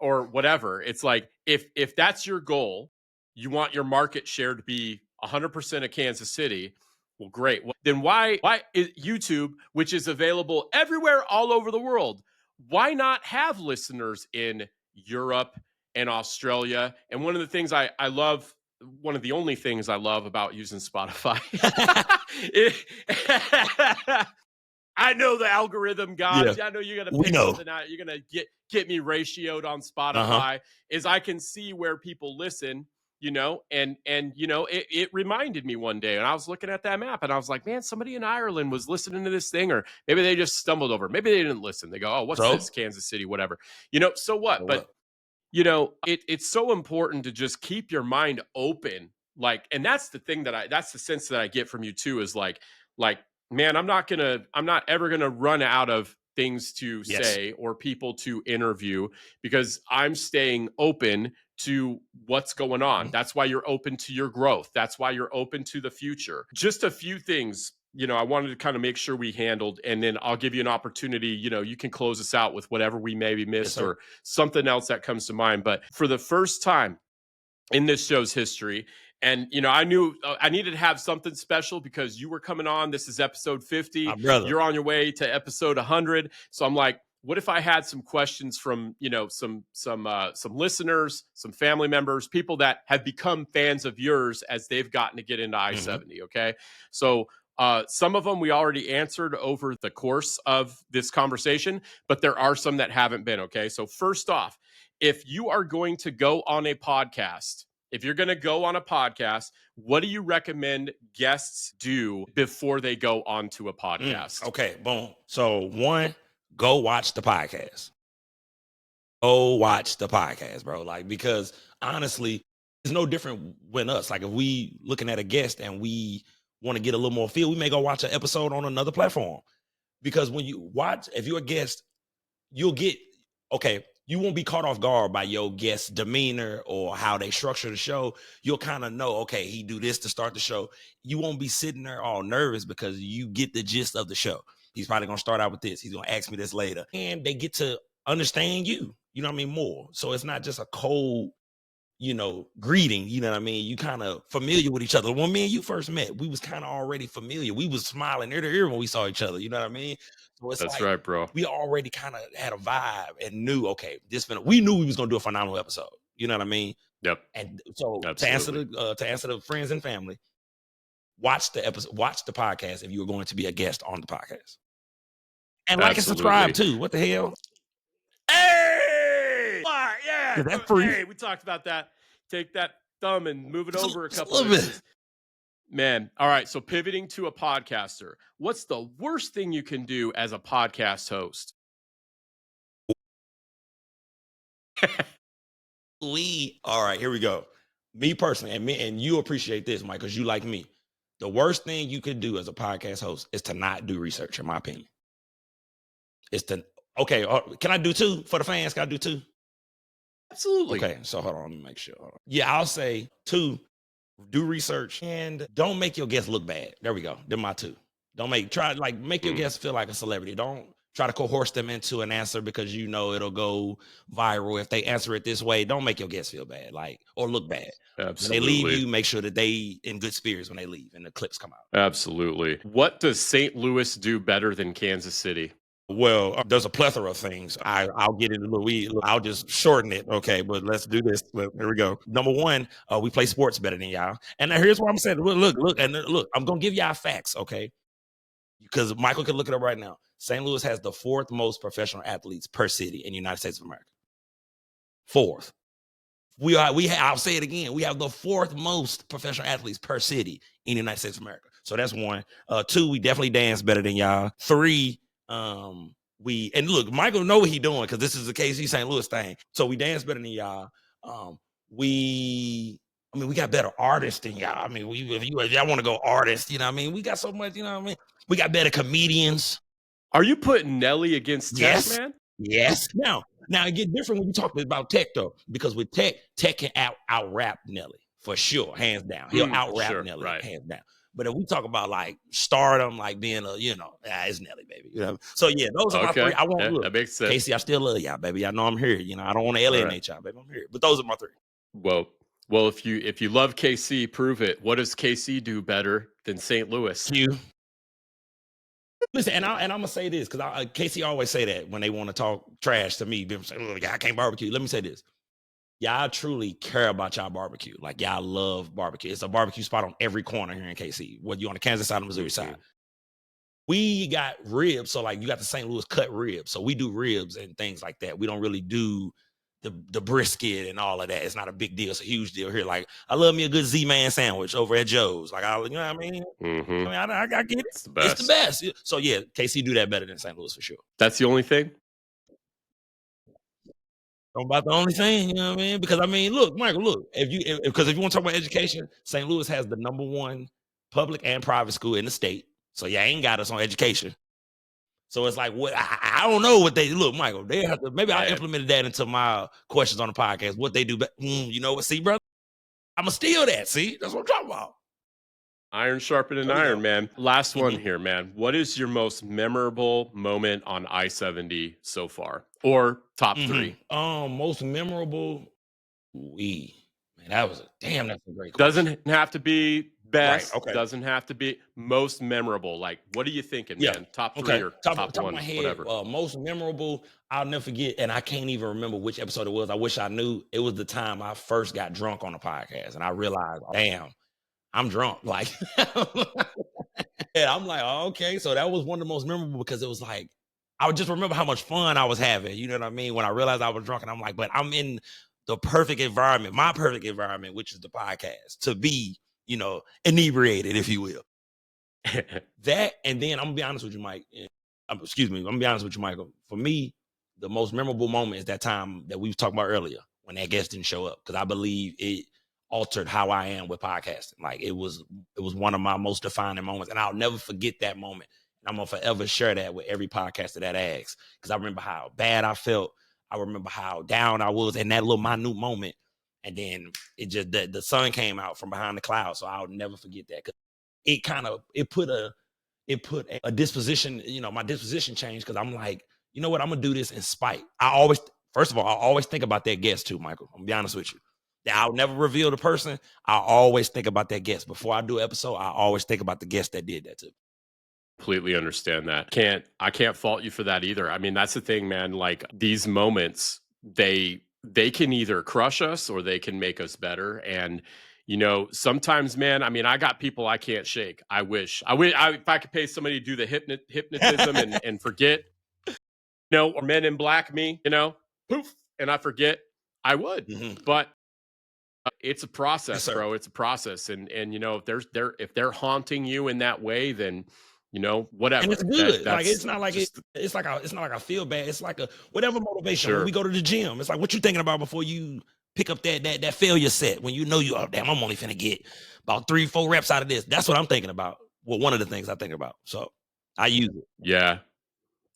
or whatever, it's like, if that's your goal, you want your market share to be 100% of Kansas City. Well, great. Well, then why is YouTube, which is available everywhere all over the world, why not have listeners in Europe and Australia? And one of the only things I love about using Spotify, I know the algorithm gods. Yeah. I know you're gonna pick something out. You're gonna get me ratioed on Spotify. Is I can see where people listen, and it reminded me one day, and I was looking at that map, and I was like, man, somebody in Ireland was listening to this thing, or maybe they just stumbled over. Maybe they didn't listen. They go, oh, what's this? Kansas City, whatever. So what? But it's so important to just keep your mind open. And that's the thing that's the sense that I get from you too, is like, man, I'm not ever gonna run out of things to say or people to interview, because I'm staying open to what's going on. That's why you're open to your growth. That's why you're open to the future. Just a few things, I wanted to kind of make sure we handled, and then I'll give you an opportunity, you can close us out with whatever we maybe missed or something else that comes to mind. But for the first time in this show's history, and I knew I needed to have something special because you were coming on. This is episode 50. You're on your way to episode 100. So I'm like, what if I had some questions from some listeners, some family members, people that have become fans of yours as they've gotten to get into I-70? Okay, so some of them we already answered over the course of this conversation, but there are some that haven't been. Okay, so first off, if you are going to go on a podcast If you're going to go on a podcast, what do you recommend guests do before they go onto a podcast? Okay, boom. So one, go watch the podcast. Go watch the podcast, bro. Like, because honestly, it's no different when us. Like, if we looking at a guest and we want to get a little more feel, we may go watch an episode on another platform. Because when you watch, if you're a guest, you'll get, okay, you won't be caught off guard by your guest's demeanor or how they structure the show. You'll kind of know, okay, he do this to start the show. You won't be sitting there all nervous because you get the gist of the show. He's probably going to start out with this. He's going to ask me this later. And they get to understand you know what I mean, more. So it's not just a cold, greeting, you know what I mean? You kind of familiar with each other. When me and you first met, we was kind of already familiar. We was smiling ear to ear when we saw each other, you know what I mean? So it's That's like, right, bro. we already kind of had a vibe and knew, okay, we knew we was going to do a phenomenal episode. You know what I mean? Yep. And so Absolutely. to answer the friends and family, watch the episode, watch the podcast if you were going to be a guest on the podcast. And like and subscribe too. What the hell? Hey! Yeah. That's free. Hey, we talked about that. Take that thumb and move it over a couple of inches. Man, all right. So pivoting to a podcaster, what's the worst thing you can do as a podcast host? All right, here we go. Me personally, and you appreciate this, Mike, because you like me. The worst thing you could do as a podcast host is to not do research, in my opinion. Okay, can I do two for the fans? Can I do two? Absolutely. Okay, so hold on, let me make sure. Yeah, I'll say two, do research and don't make your guests look bad. There we go. They're my two. Make your guests feel like a celebrity. Don't try to coerce them into an answer because it'll go viral if they answer it this way. Don't make your guests feel bad, or look bad. Absolutely. When they leave you, make sure that they in good spirits when they leave and the clips come out. Absolutely. What does St. Louis do better than Kansas City? Well, there's a plethora of things. I'll get into I'll just shorten it. Okay, but let's do this. Here we go. Number one, we play sports better than y'all. And now here's what I'm saying. Look, I'm gonna give y'all facts, okay? Because Michael can look it up right now. St. Louis has the fourth most professional athletes per city in the United States of America. Fourth. I'll say it again. We have the fourth most professional athletes per city in the United States of America. So that's one. Two, we definitely dance better than y'all. Three, and look, Michael know what he doing because this is the KC St. Louis thing. So we dance better than y'all. We got better artists than y'all. If y'all want to go artists, you know what I mean? We got so much, you know what I mean? We got better comedians. Are you putting Nelly against Tech, man? Yes. Now it get different when you talk about Tech, though, because with Tech can out-rap Nelly, for sure, hands down. He'll out-rap Nelly, right, hands down. But if we talk about stardom, being it's Nelly, baby. So yeah, those are my three. I won't look. That makes sense. Casey, I still love y'all, baby. I know I'm here. I don't want to alienate y'all, baby. I'm here. But those are my three. Well, if you love KC, prove it. What does KC do better than St. Louis? You. Listen, and I'm gonna say this because Casey always say that when they want to talk trash to me. People say, "I can't barbecue." Let me say this. Y'all truly care about y'all barbecue. Y'all love barbecue. It's a barbecue spot on every corner here in KC, whether you're on the Kansas side or Missouri side. We got ribs, so you got the St. Louis cut ribs. So we do ribs and things like that. We don't really do the brisket and all of that. It's not a big deal. It's a huge deal here. I love me a good Z-Man sandwich over at Joe's. You know what I mean? Mm-hmm. I get it. It's the best. It's the best. So yeah, KC do that better than St. Louis for sure. That's the only thing? About the only thing, you know what I mean? Because look, Michael, if you want to talk about education, St. Louis has the number one public and private school in the state. So y'all ain't got us on education. So it's what I don't know what they look, Michael. They have to maybe I implemented that into my questions on the podcast. What they do, but you know what? See, brother, I'ma steal that. See, that's what I'm talking about. Iron sharpening iron, man. Last one here, man. What is your most memorable moment on I-70 so far, or top three? Most memorable. Man, that's a great question. Doesn't have to be best. Right, okay. Doesn't have to be most memorable. What are you thinking, man? Top three or top one, my head, whatever. Most memorable, I'll never forget, and I can't even remember which episode it was. I wish I knew. It was the time I first got drunk on the podcast, and I realized, damn, I'm drunk. Yeah, I'm okay. So that was one of the most memorable because it was I would just remember how much fun I was having. You know what I mean? When I realized I was drunk, and I'm but I'm in the perfect environment, my perfect environment, which is the podcast, to be, you know, inebriated, if you will. That, and then I'm gonna be honest with you, Mike. Excuse me, I'm gonna be honest with you, Michael. For me, the most memorable moment is that time that we was talking about earlier when that guest didn't show up, because I believe it altered how I am with podcasting. Like it was one of my most defining moments, and I'll never forget that moment. And I'm gonna forever share that with every podcaster that asks, because I remember how bad I felt. I remember how down I was in that little minute moment, and then it just the sun came out from behind the clouds. So I'll never forget that. It put a disposition, you know, my disposition changed, because I'm like, you know what, I'm gonna do this in spite. First of all, I always think about that guest too, Michael. I'm gonna be honest with you. I'll never reveal the person. I always think about that guest. Before I do an episode, I always think about the guest that did that too. Completely understand that. I can't fault you for that either. I mean, that's the thing, man. Like these moments, they can either crush us or they can make us better. And you know, sometimes, man, I mean, I got people I can't shake. I wish if I could pay somebody to do the hypnotism and forget, you know, or Men in Black me, you know, poof, and I forget, I would. But it's a process, Yes, bro. It's a process, and you know, if they're haunting you in that way, then you know, whatever. And it's good. Like That's it's not like just, it's not like I feel bad. It's like a whatever motivation. Sure. When we go to the gym, it's like, what you thinking about before you pick up that failure set, when you know oh damn, I'm only finna get about 3-4 reps out of this. That's what I'm thinking about. Well, one of the things I think about. So I use it. Yeah.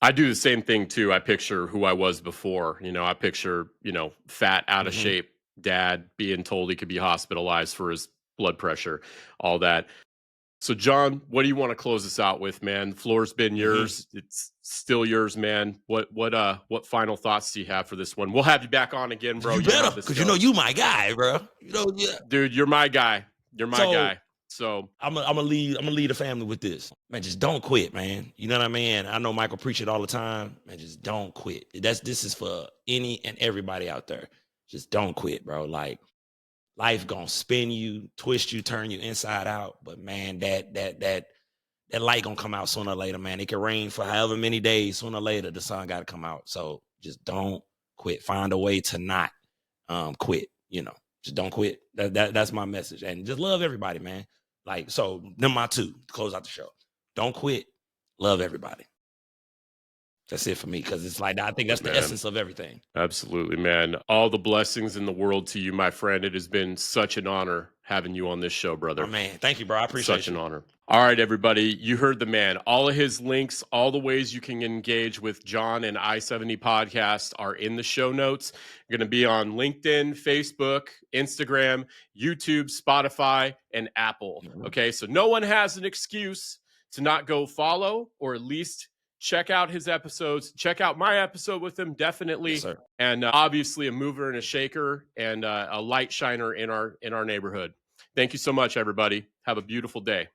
I do the same thing too. I picture who I was before. You know, I picture, you know, fat, out of shape dad being told he could be hospitalized for his blood pressure, all that. So, John, what do you want to close this out with, man? The floor's been yours. It's still yours, man. What final thoughts do you have for this one? We'll have you back on again, bro. You better, because you know you my guy, bro. You know, yeah. Dude, you're my guy. You're my guy. So I'm gonna lead the family with this. Man, just don't quit, man. You know what I mean? I know Michael preach it all the time. Man, just don't quit. This is for any and everybody out there. Just don't quit, bro. Like, life gonna spin you, twist you, turn you inside out. But man, that light gonna come out sooner or later, man. It can rain for however many days. Sooner or later, the sun gotta come out. So just don't quit. Find a way to not quit. You know, just don't quit. That's my message. And just love everybody, man. Like, so them my two to close out the show. Don't quit. Love everybody. That's it for me, because it's like, I think that's the essence of everything. Absolutely, man. All the blessings in the world to you, my friend. It has been such an honor having you on this show, brother. Oh, man. Thank you, bro. I appreciate Such an honor. All right, everybody. You heard the man. All of his links, all the ways you can engage with John and I-70 podcast are in the show notes. You're going to be on LinkedIn, Facebook, Instagram, YouTube, Spotify, and Apple. Okay, so no one has an excuse to not go follow, or at least check out his episodes. Check out my episode with him, definitely. Yes, sir. And obviously a mover and a shaker and a light shiner in our neighborhood. Thank you so much, everybody. Have a beautiful day.